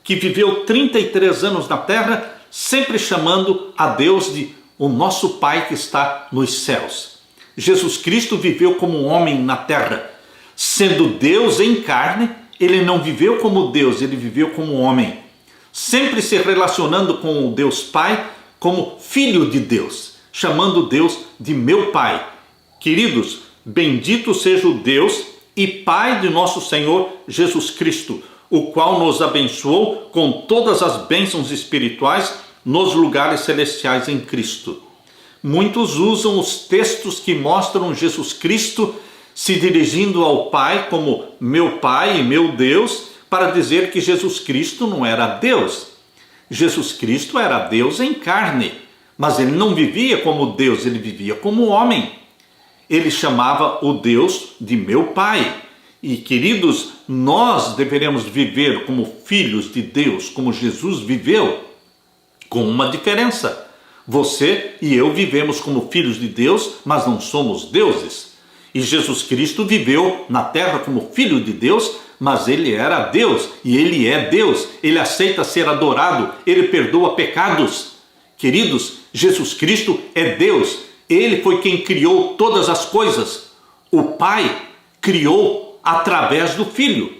que viveu 33 anos na terra, sempre chamando a Deus de o nosso Pai que está nos céus. Jesus Cristo viveu como um homem na terra. Sendo Deus em carne, ele não viveu como Deus, ele viveu como homem. Sempre se relacionando com o Deus Pai como Filho de Deus, chamando Deus de meu Pai. Queridos, bendito seja o Deus e Pai de nosso Senhor Jesus Cristo, o qual nos abençoou com todas as bênçãos espirituais nos lugares celestiais em Cristo. Muitos usam os textos que mostram Jesus Cristo se dirigindo ao Pai como meu Pai e meu Deus, para dizer que Jesus Cristo não era Deus. Jesus Cristo era Deus em carne, mas ele não vivia como Deus, ele vivia como homem. Ele chamava o Deus de meu Pai. E, queridos, nós deveremos viver como filhos de Deus, como Jesus viveu, com uma diferença. Você e eu vivemos como filhos de Deus, mas não somos deuses. E Jesus Cristo viveu na terra como filho de Deus, mas ele era Deus e ele é Deus. Ele aceita ser adorado, ele perdoa pecados. Queridos, Jesus Cristo é Deus. Ele foi quem criou todas as coisas. O Pai criou através do Filho.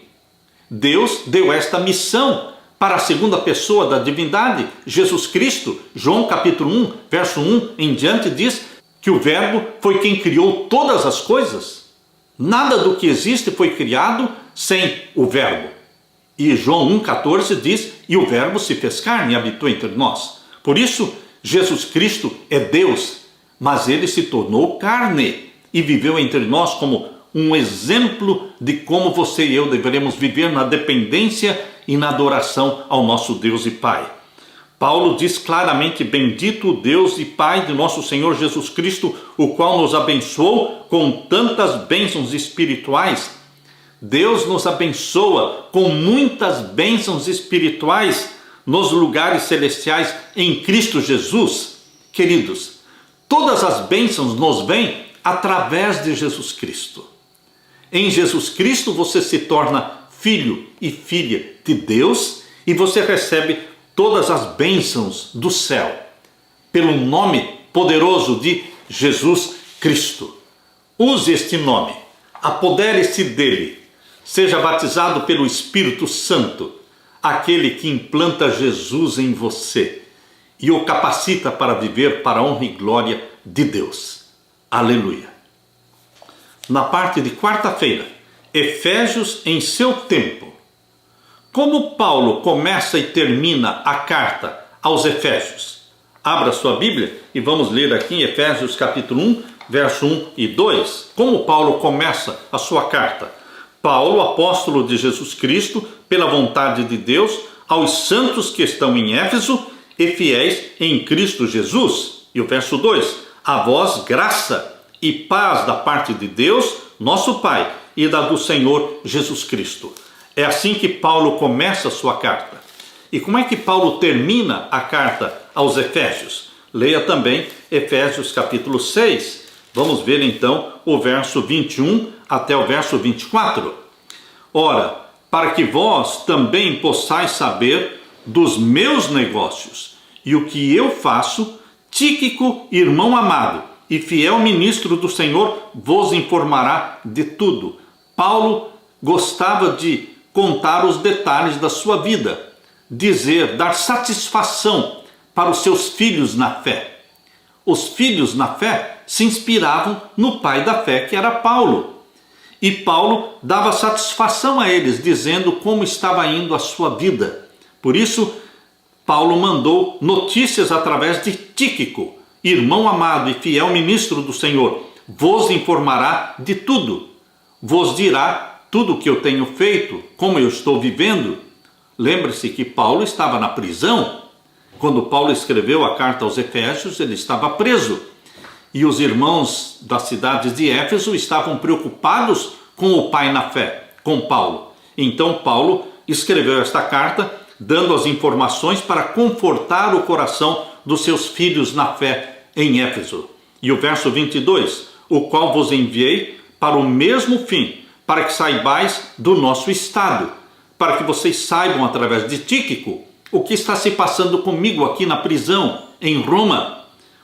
Deus deu esta missão para a segunda pessoa da divindade, Jesus Cristo. João capítulo 1, verso 1 em diante diz que o Verbo foi quem criou todas as coisas. Nada do que existe foi criado sem o Verbo. E João 1,14 diz, e o Verbo se fez carne e habitou entre nós. Por isso, Jesus Cristo é Deus, mas ele se tornou carne e viveu entre nós como um exemplo de como você e eu deveremos viver na dependência e na adoração ao nosso Deus e Pai. Paulo diz claramente, bendito o Deus e Pai de nosso Senhor Jesus Cristo, o qual nos abençoou com tantas bênçãos espirituais. Deus nos abençoa com muitas bênçãos espirituais nos lugares celestiais em Cristo Jesus. Queridos, todas as bênçãos nos vêm através de Jesus Cristo. Em Jesus Cristo você se torna filho e filha de Deus e você recebe todas as bênçãos do céu, pelo nome poderoso de Jesus Cristo. Use este nome, apodere-se dele, seja batizado pelo Espírito Santo, aquele que implanta Jesus em você e o capacita para viver para a honra e glória de Deus. Aleluia. Na parte de quarta-feira, Efésios em seu tempo. Como Paulo começa e termina a carta aos Efésios? Abra sua Bíblia e vamos ler aqui em Efésios capítulo 1, verso 1 e 2. Como Paulo começa a sua carta? Paulo, apóstolo de Jesus Cristo, pela vontade de Deus, aos santos que estão em Éfeso e fiéis em Cristo Jesus. E o verso 2. A vós graça e paz da parte de Deus, nosso Pai, e da do Senhor Jesus Cristo. É assim que Paulo começa a sua carta. E como é que Paulo termina a carta aos Efésios? Leia também Efésios capítulo 6. Vamos ver então o verso 21 até o verso 24. Ora, para que vós também possais saber dos meus negócios e o que eu faço, Tíquico, irmão amado e fiel ministro do Senhor, vos informará de tudo. Paulo gostava de contar os detalhes da sua vida, dar satisfação para os seus filhos na fé. Os filhos na fé se inspiravam no pai da fé, que era Paulo. E Paulo dava satisfação a eles, dizendo como estava indo a sua vida. Por isso, Paulo mandou notícias através de Tíquico, irmão amado e fiel ministro do Senhor. Vos informará de tudo, vos dirá tudo o que eu tenho feito, como eu estou vivendo. Lembre-se que Paulo estava na prisão. Quando Paulo escreveu a carta aos Efésios, ele estava preso. E os irmãos da cidade de Éfeso estavam preocupados com o pai na fé, com Paulo. Então Paulo escreveu esta carta, dando as informações para confortar o coração dos seus filhos na fé em Éfeso. E o verso 22, o qual vos enviei para o mesmo fim, para que saibais do nosso estado, para que vocês saibam através de Tíquico o que está se passando comigo aqui na prisão, em Roma,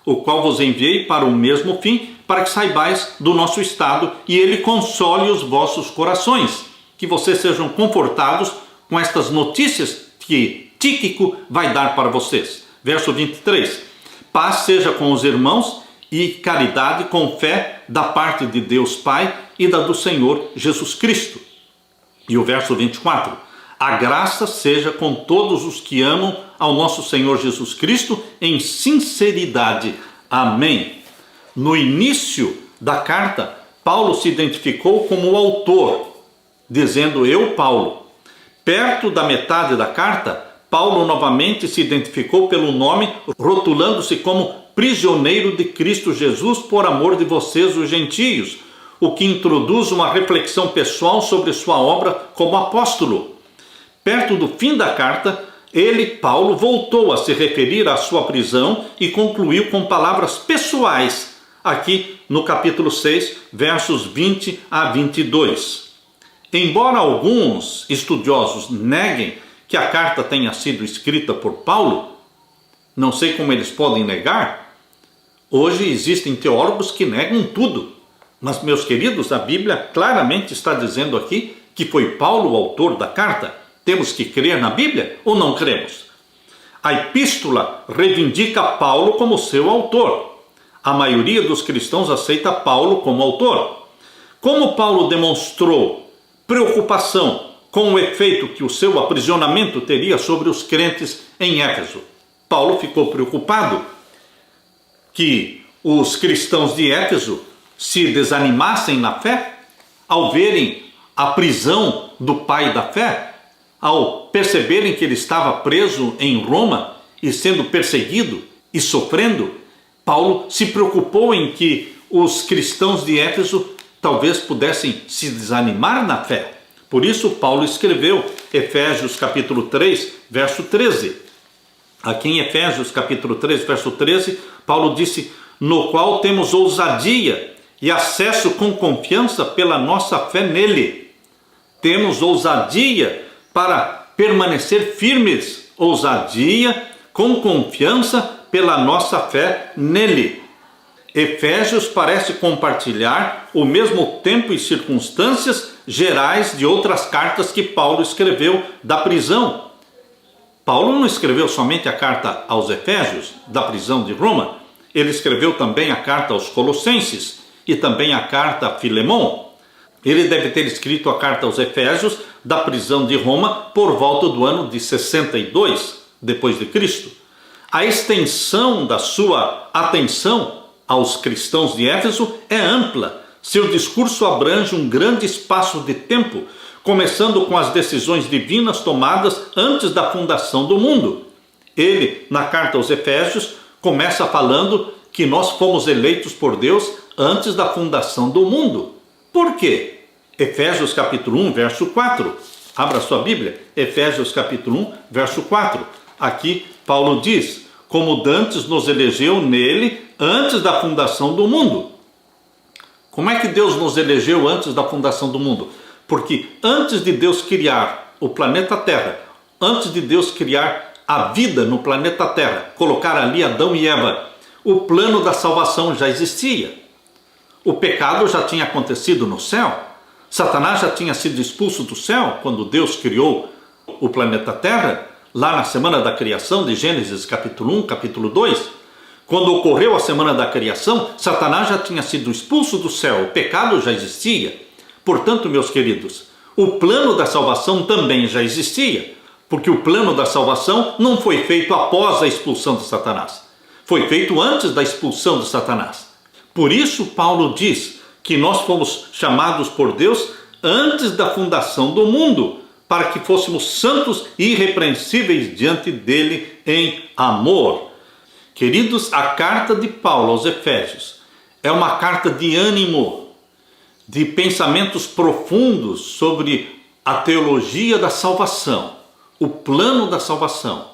o qual vos enviei para o mesmo fim, para que saibais do nosso estado e ele console os vossos corações, que vocês sejam confortados com estas notícias que Tíquico vai dar para vocês. Verso 23, paz seja com os irmãos e caridade com fé da parte de Deus Pai e da do Senhor Jesus Cristo. E o verso 24, a graça seja com todos os que amam ao nosso Senhor Jesus Cristo em sinceridade. Amém. No início da carta, Paulo se identificou como o autor, dizendo eu, Paulo. Perto da metade da carta, Paulo novamente se identificou pelo nome, rotulando-se como prisioneiro de Cristo Jesus por amor de vocês, os gentios, o que introduz uma reflexão pessoal sobre sua obra como apóstolo. Perto do fim da carta, Paulo, voltou a se referir à sua prisão e concluiu com palavras pessoais, aqui no capítulo 6, versos 20 a 22. Embora alguns estudiosos neguem que a carta tenha sido escrita por Paulo, não sei como eles podem negar. Hoje existem teólogos que negam tudo, mas, meus queridos, a Bíblia claramente está dizendo aqui que foi Paulo o autor da carta. Temos que crer na Bíblia ou não cremos? A epístola reivindica Paulo como seu autor. A maioria dos cristãos aceita Paulo como autor. Como Paulo demonstrou preocupação com o efeito que o seu aprisionamento teria sobre os crentes em Éfeso, Paulo ficou preocupado que os cristãos de Éfeso se desanimassem na fé ao verem a prisão do pai da fé, ao perceberem que ele estava preso em Roma e sendo perseguido e sofrendo. Paulo se preocupou em que os cristãos de Éfeso talvez pudessem se desanimar na fé. Por isso Paulo escreveu Efésios capítulo 3, verso 13. Aqui em Efésios capítulo 3, verso 13, Paulo disse, no qual temos ousadia e acesso com confiança pela nossa fé nele. Temos ousadia para permanecer firmes, ousadia com confiança pela nossa fé nele. Efésios parece compartilhar o mesmo tempo e circunstâncias gerais de outras cartas que Paulo escreveu da prisão. Paulo não escreveu somente a carta aos Efésios, da prisão de Roma, ele escreveu também a carta aos Colossenses e também a carta a Filemão. Ele deve ter escrito a carta aos Efésios da prisão de Roma por volta do ano de 62 depois de Cristo. A extensão da sua atenção aos cristãos de Éfeso é ampla. Seu discurso abrange um grande espaço de tempo, começando com as decisões divinas tomadas antes da fundação do mundo. Ele, na carta aos Efésios, começa falando que nós fomos eleitos por Deus antes da fundação do mundo. Por quê? Efésios capítulo 1, verso 4. Abra sua Bíblia. Efésios capítulo 1, verso 4. Aqui Paulo diz, como dantes nos elegeu nele antes da fundação do mundo. Como é que Deus nos elegeu antes da fundação do mundo? Porque antes de Deus criar o planeta Terra, antes de Deus criar a vida no planeta Terra, colocar ali Adão e Eva, o plano da salvação já existia. O pecado já tinha acontecido no céu. Satanás já tinha sido expulso do céu quando Deus criou o planeta Terra, lá na semana da criação de Gênesis capítulo 1, capítulo 2. Quando ocorreu a semana da criação, Satanás já tinha sido expulso do céu, o pecado já existia. Portanto, meus queridos, o plano da salvação também já existia, porque o plano da salvação não foi feito após a expulsão de Satanás, foi feito antes da expulsão de Satanás. Por isso Paulo diz que nós fomos chamados por Deus antes da fundação do mundo, para que fôssemos santos e irrepreensíveis diante dele em amor. Queridos, a carta de Paulo aos Efésios é uma carta de ânimo, de pensamentos profundos sobre a teologia da salvação, o plano da salvação.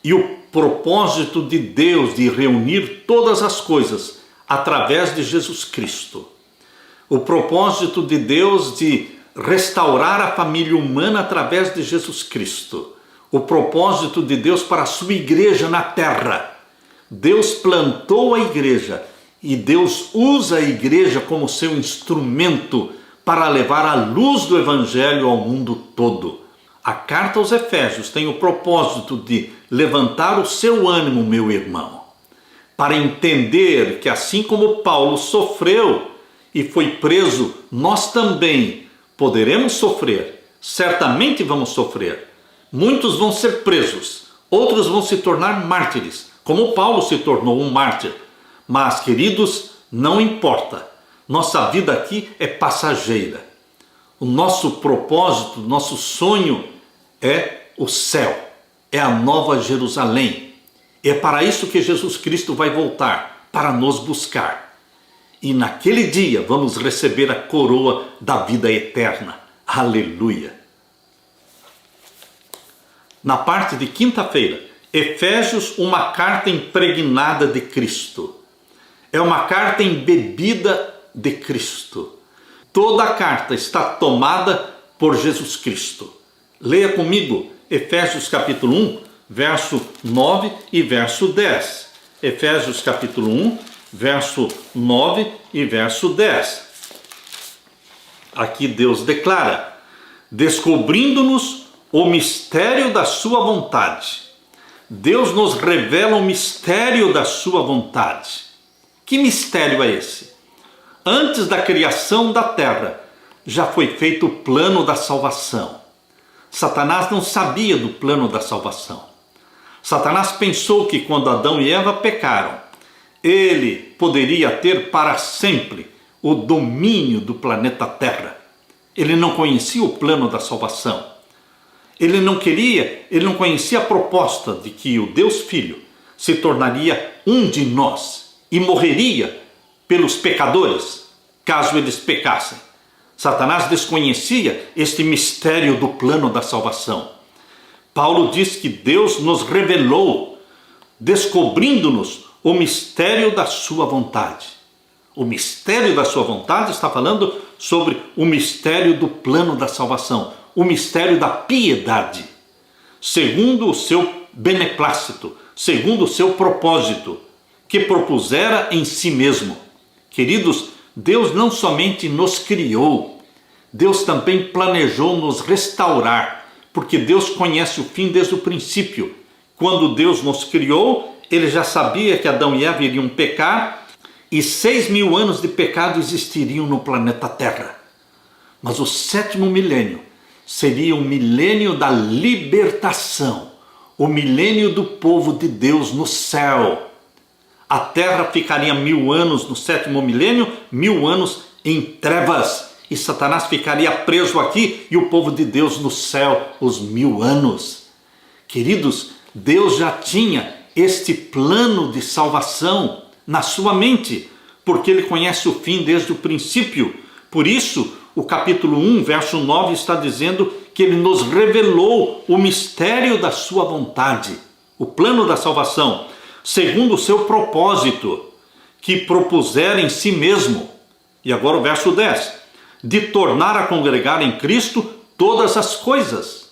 E o propósito de Deus de reunir todas as coisas através de Jesus Cristo. O propósito de Deus de restaurar a família humana através de Jesus Cristo. O propósito de Deus para a sua igreja na terra. Deus plantou a igreja e Deus usa a igreja como seu instrumento para levar a luz do evangelho ao mundo todo. A carta aos Efésios tem o propósito de levantar o seu ânimo, meu irmão, para entender que assim como Paulo sofreu e foi preso, nós também poderemos sofrer, certamente vamos sofrer. Muitos vão ser presos, outros vão se tornar mártires, como Paulo se tornou um mártir. Mas, queridos, não importa, nossa vida aqui é passageira. O nosso propósito, nosso sonho é o céu, é a nova Jerusalém. É para isso que Jesus Cristo vai voltar, para nos buscar. E naquele dia vamos receber a coroa da vida eterna. Aleluia! Na parte de quinta-feira, Efésios, uma carta impregnada de Cristo. É uma carta embebida de Cristo. Toda a carta está tomada por Jesus Cristo. Leia comigo Efésios capítulo 1, verso 9 e verso 10. Efésios capítulo 1, verso 9 e verso 10. Aqui Deus declara: descobrindo-nos o mistério da sua vontade. Deus nos revela o mistério da sua vontade. Que mistério é esse? Antes da criação da terra, já foi feito o plano da salvação. Satanás não sabia do plano da salvação. Satanás pensou que quando Adão e Eva pecaram, ele poderia ter para sempre o domínio do planeta Terra. Ele não conhecia o plano da salvação. Ele não conhecia a proposta de que o Deus Filho se tornaria um de nós e morreria pelos pecadores, caso eles pecassem. Satanás desconhecia este mistério do plano da salvação. Paulo diz que Deus nos revelou, descobrindo-nos o mistério da sua vontade. O mistério da sua vontade está falando sobre o mistério do plano da salvação, o mistério da piedade, segundo o seu beneplácito, segundo o seu propósito, que propusera em si mesmo. Queridos, Deus não somente nos criou, Deus também planejou nos restaurar, porque Deus conhece o fim desde o princípio. Quando Deus nos criou, Ele já sabia que Adão e Eva iriam pecar, e 6.000 anos de pecado existiriam no planeta Terra. Mas o 7º milênio seria o milênio da libertação, o milênio do povo de Deus no céu. A terra ficaria 1000 anos no 7º milênio, 1000 anos em trevas, e Satanás ficaria preso aqui e o povo de Deus no céu os 1000 anos. Queridos, Deus já tinha este plano de salvação na sua mente, porque Ele conhece o fim desde o princípio. Por isso, o capítulo 1, verso 9 está dizendo que Ele nos revelou o mistério da sua vontade, o plano da salvação, segundo o seu propósito, que propusera em si mesmo. E agora o verso 10, de tornar a congregar em Cristo todas as coisas.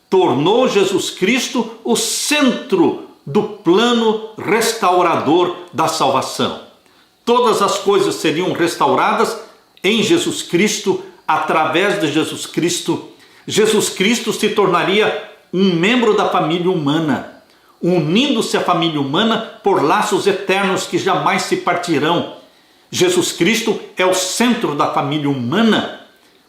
Tornou Jesus Cristo o centro do plano restaurador da salvação. Todas as coisas seriam restauradas em Jesus Cristo, através de Jesus Cristo. Jesus Cristo se tornaria um membro da família humana, unindo-se à família humana por laços eternos que jamais se partirão. Jesus Cristo é o centro da família humana,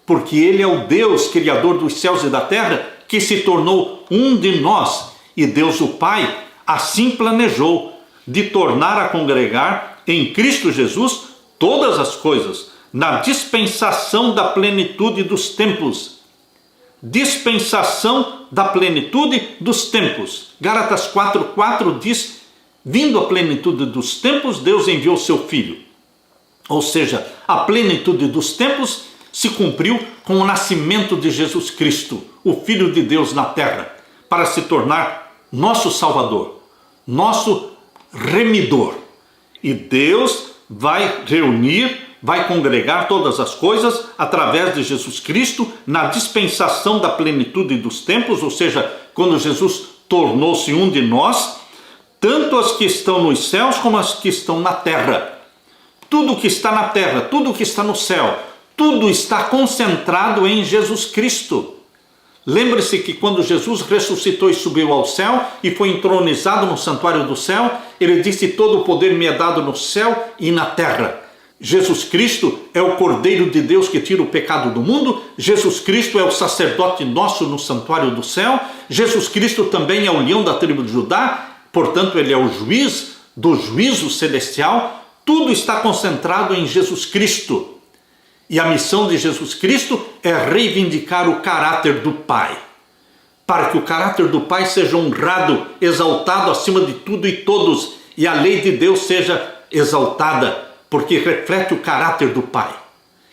porque Ele é o Deus, Criador dos céus e da terra, que se tornou um de nós. E Deus o Pai assim planejou de tornar a congregar em Cristo Jesus todas as coisas, na dispensação da plenitude dos tempos. Dispensação da plenitude dos tempos. Gálatas 4:4 diz: vindo a plenitude dos tempos, Deus enviou seu Filho. Ou seja, a plenitude dos tempos se cumpriu com o nascimento de Jesus Cristo, o Filho de Deus na terra, para se tornar nosso Salvador, nosso remidor. E Deus vai reunir, vai congregar todas as coisas através de Jesus Cristo na dispensação da plenitude dos tempos, ou seja, quando Jesus tornou-se um de nós, tanto as que estão nos céus como as que estão na terra. Tudo que está na terra, tudo que está no céu, tudo está concentrado em Jesus Cristo. Lembre-se que quando Jesus ressuscitou e subiu ao céu e foi entronizado no santuário do céu, ele disse: todo o poder me é dado no céu e na terra. Jesus Cristo é o Cordeiro de Deus que tira o pecado do mundo. Jesus Cristo é o sacerdote nosso no santuário do céu. Jesus Cristo também é o leão da tribo de Judá. Portanto, ele é o juiz do juízo celestial. Tudo está concentrado em Jesus Cristo. E a missão de Jesus Cristo é reivindicar o caráter do Pai, para que o caráter do Pai seja honrado, exaltado acima de tudo e todos, e a lei de Deus seja exaltada, porque reflete o caráter do Pai.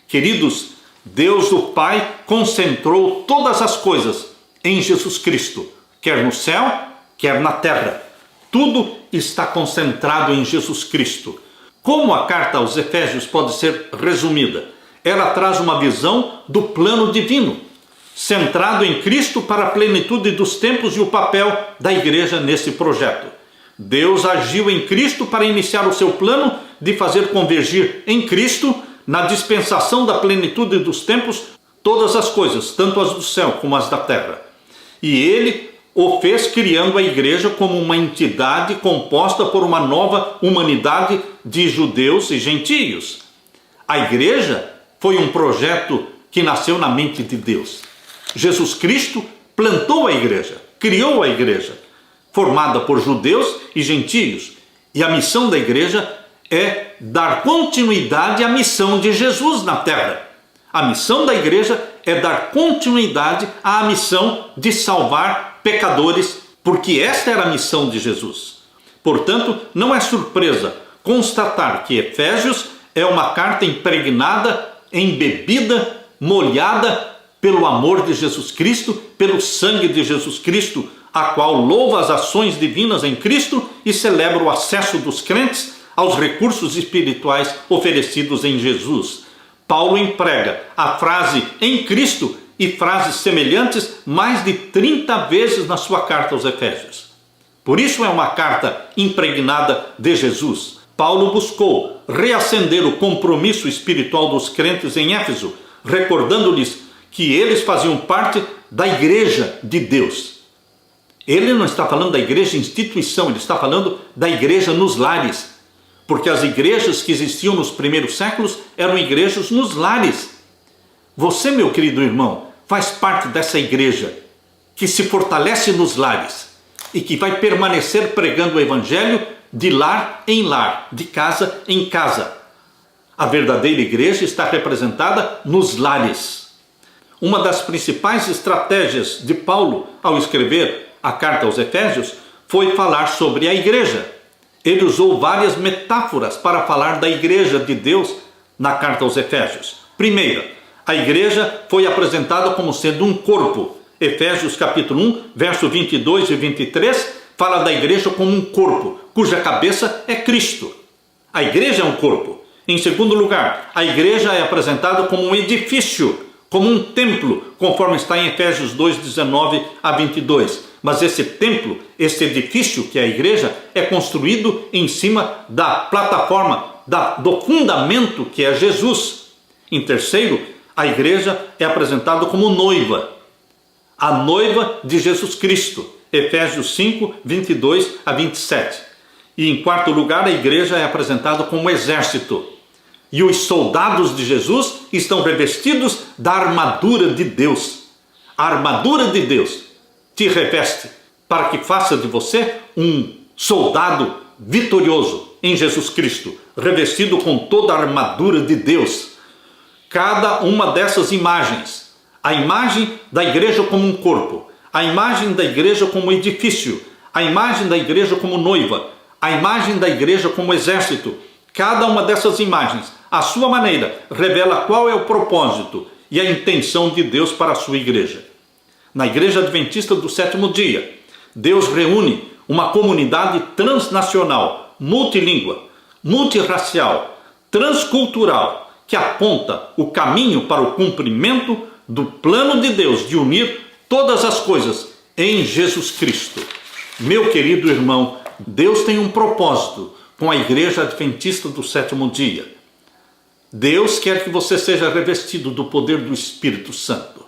Queridos, Deus o Pai concentrou todas as coisas em Jesus Cristo, quer no céu, quer na terra. Tudo está concentrado em Jesus Cristo. Como a carta aos Efésios pode ser resumida? Ela traz uma visão do plano divino, centrado em Cristo para a plenitude dos tempos e o papel da igreja nesse projeto. Deus agiu em Cristo para iniciar o seu plano de fazer convergir em Cristo, na dispensação da plenitude dos tempos, todas as coisas, tanto as do céu como as da terra. E ele o fez criando a igreja como uma entidade composta por uma nova humanidade de judeus e gentios. A igreja foi um projeto que nasceu na mente de Deus. Jesus Cristo plantou a igreja, criou a igreja, formada por judeus e gentios. E a missão da igreja é dar continuidade à missão de Jesus na terra. A missão da igreja é dar continuidade à missão de salvar pecadores, porque esta era a missão de Jesus. Portanto, não é surpresa constatar que Efésios é uma carta impregnada, embebida, molhada pelo amor de Jesus Cristo, pelo sangue de Jesus Cristo, a qual louva as ações divinas em Cristo e celebra o acesso dos crentes aos recursos espirituais oferecidos em Jesus. Paulo emprega a frase em Cristo e frases semelhantes mais de 30 vezes na sua carta aos Efésios. Por isso é uma carta impregnada de Jesus. Paulo buscou reacender o compromisso espiritual dos crentes em Éfeso, recordando-lhes que eles faziam parte da igreja de Deus. Ele não está falando da igreja instituição, ele está falando da igreja nos lares, porque as igrejas que existiam nos primeiros séculos eram igrejas nos lares. Você, meu querido irmão, faz parte dessa igreja que se fortalece nos lares e que vai permanecer pregando o evangelho de lar em lar, de casa em casa. A verdadeira igreja está representada nos lares. Uma das principais estratégias de Paulo ao escrever a carta aos Efésios foi falar sobre a igreja. Ele usou várias metáforas para falar da igreja de Deus na carta aos Efésios. Primeira, a igreja foi apresentada como sendo um corpo. Efésios capítulo 1, verso 22 e 23, fala da igreja como um corpo, cuja cabeça é Cristo. A igreja é um corpo. Em segundo lugar, a igreja é apresentada como um edifício, como um templo, conforme está em Efésios 2, 19 a 22. Mas esse templo, esse edifício que é a igreja, é construído em cima da plataforma, do fundamento que é Jesus. Em terceiro, a igreja é apresentada como noiva, a noiva de Jesus Cristo. Efésios 5, 22 a 27. E em quarto lugar, a igreja é apresentada como exército. E os soldados de Jesus estão revestidos da armadura de Deus. A armadura de Deus te reveste para que faça de você um soldado vitorioso em Jesus Cristo, revestido com toda a armadura de Deus. Cada uma dessas imagens, a imagem da igreja como um corpo, a imagem da igreja como edifício, a imagem da igreja como noiva, a imagem da igreja como exército, cada uma dessas imagens, à sua maneira, revela qual é o propósito e a intenção de Deus para a sua igreja. Na igreja adventista do sétimo dia, Deus reúne uma comunidade transnacional, multilíngua, multirracial, transcultural, que aponta o caminho para o cumprimento do plano de Deus de unir todas as coisas em Jesus Cristo. Meu querido irmão, Deus tem um propósito com a Igreja Adventista do Sétimo Dia. Deus quer que você seja revestido do poder do Espírito Santo.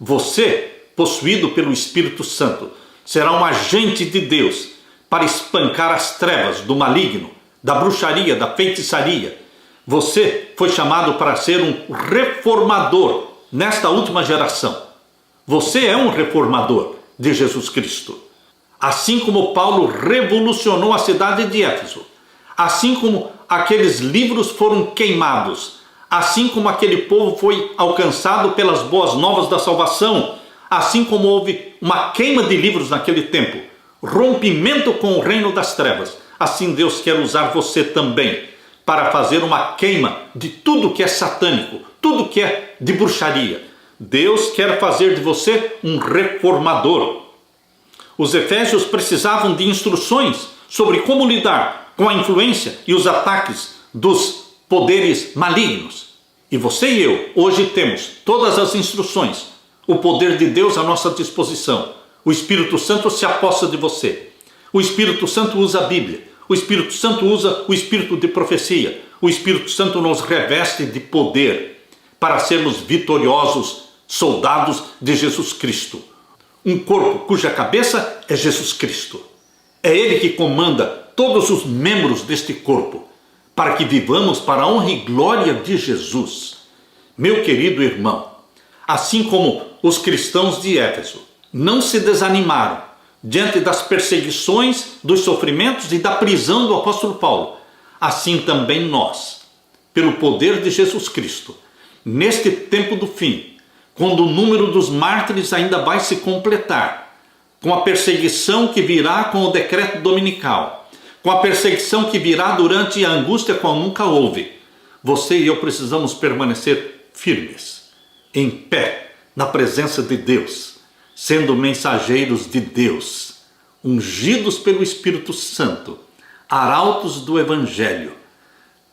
Você, possuído pelo Espírito Santo, será um agente de Deus para espancar as trevas do maligno, da bruxaria, da feitiçaria. Você foi chamado para ser um reformador nesta última geração. Você é um reformador de Jesus Cristo. Assim como Paulo revolucionou a cidade de Éfeso, assim como aqueles livros foram queimados, assim como aquele povo foi alcançado pelas boas novas da salvação, assim como houve uma queima de livros naquele tempo, rompimento com o reino das trevas, assim Deus quer usar você também para fazer uma queima de tudo que é satânico, tudo que é de bruxaria. Deus quer fazer de você um reformador. Os efésios precisavam de instruções sobre como lidar com a influência e os ataques dos poderes malignos. E você e eu hoje temos todas as instruções, o poder de Deus à nossa disposição. O Espírito Santo se aposta de você. O Espírito Santo usa a Bíblia. O Espírito Santo usa o Espírito de profecia. O Espírito Santo nos reveste de poder para sermos vitoriosos soldados de Jesus Cristo. Um corpo cuja cabeça é Jesus Cristo. É Ele que comanda todos os membros deste corpo, para que vivamos para a honra e glória de Jesus. Meu querido irmão, assim como os cristãos de Éfeso não se desanimaram diante das perseguições, dos sofrimentos e da prisão do apóstolo Paulo, assim também nós, pelo poder de Jesus Cristo, neste tempo do fim, quando o número dos mártires ainda vai se completar, com a perseguição que virá com o decreto dominical, com a perseguição que virá durante a angústia qual nunca houve, você e eu precisamos permanecer firmes, em pé, na presença de Deus, sendo mensageiros de Deus, ungidos pelo Espírito Santo, arautos do Evangelho.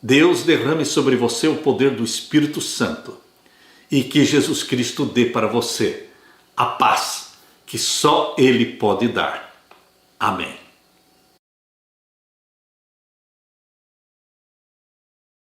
Deus derrame sobre você o poder do Espírito Santo e que Jesus Cristo dê para você a paz que só Ele pode dar. Amém.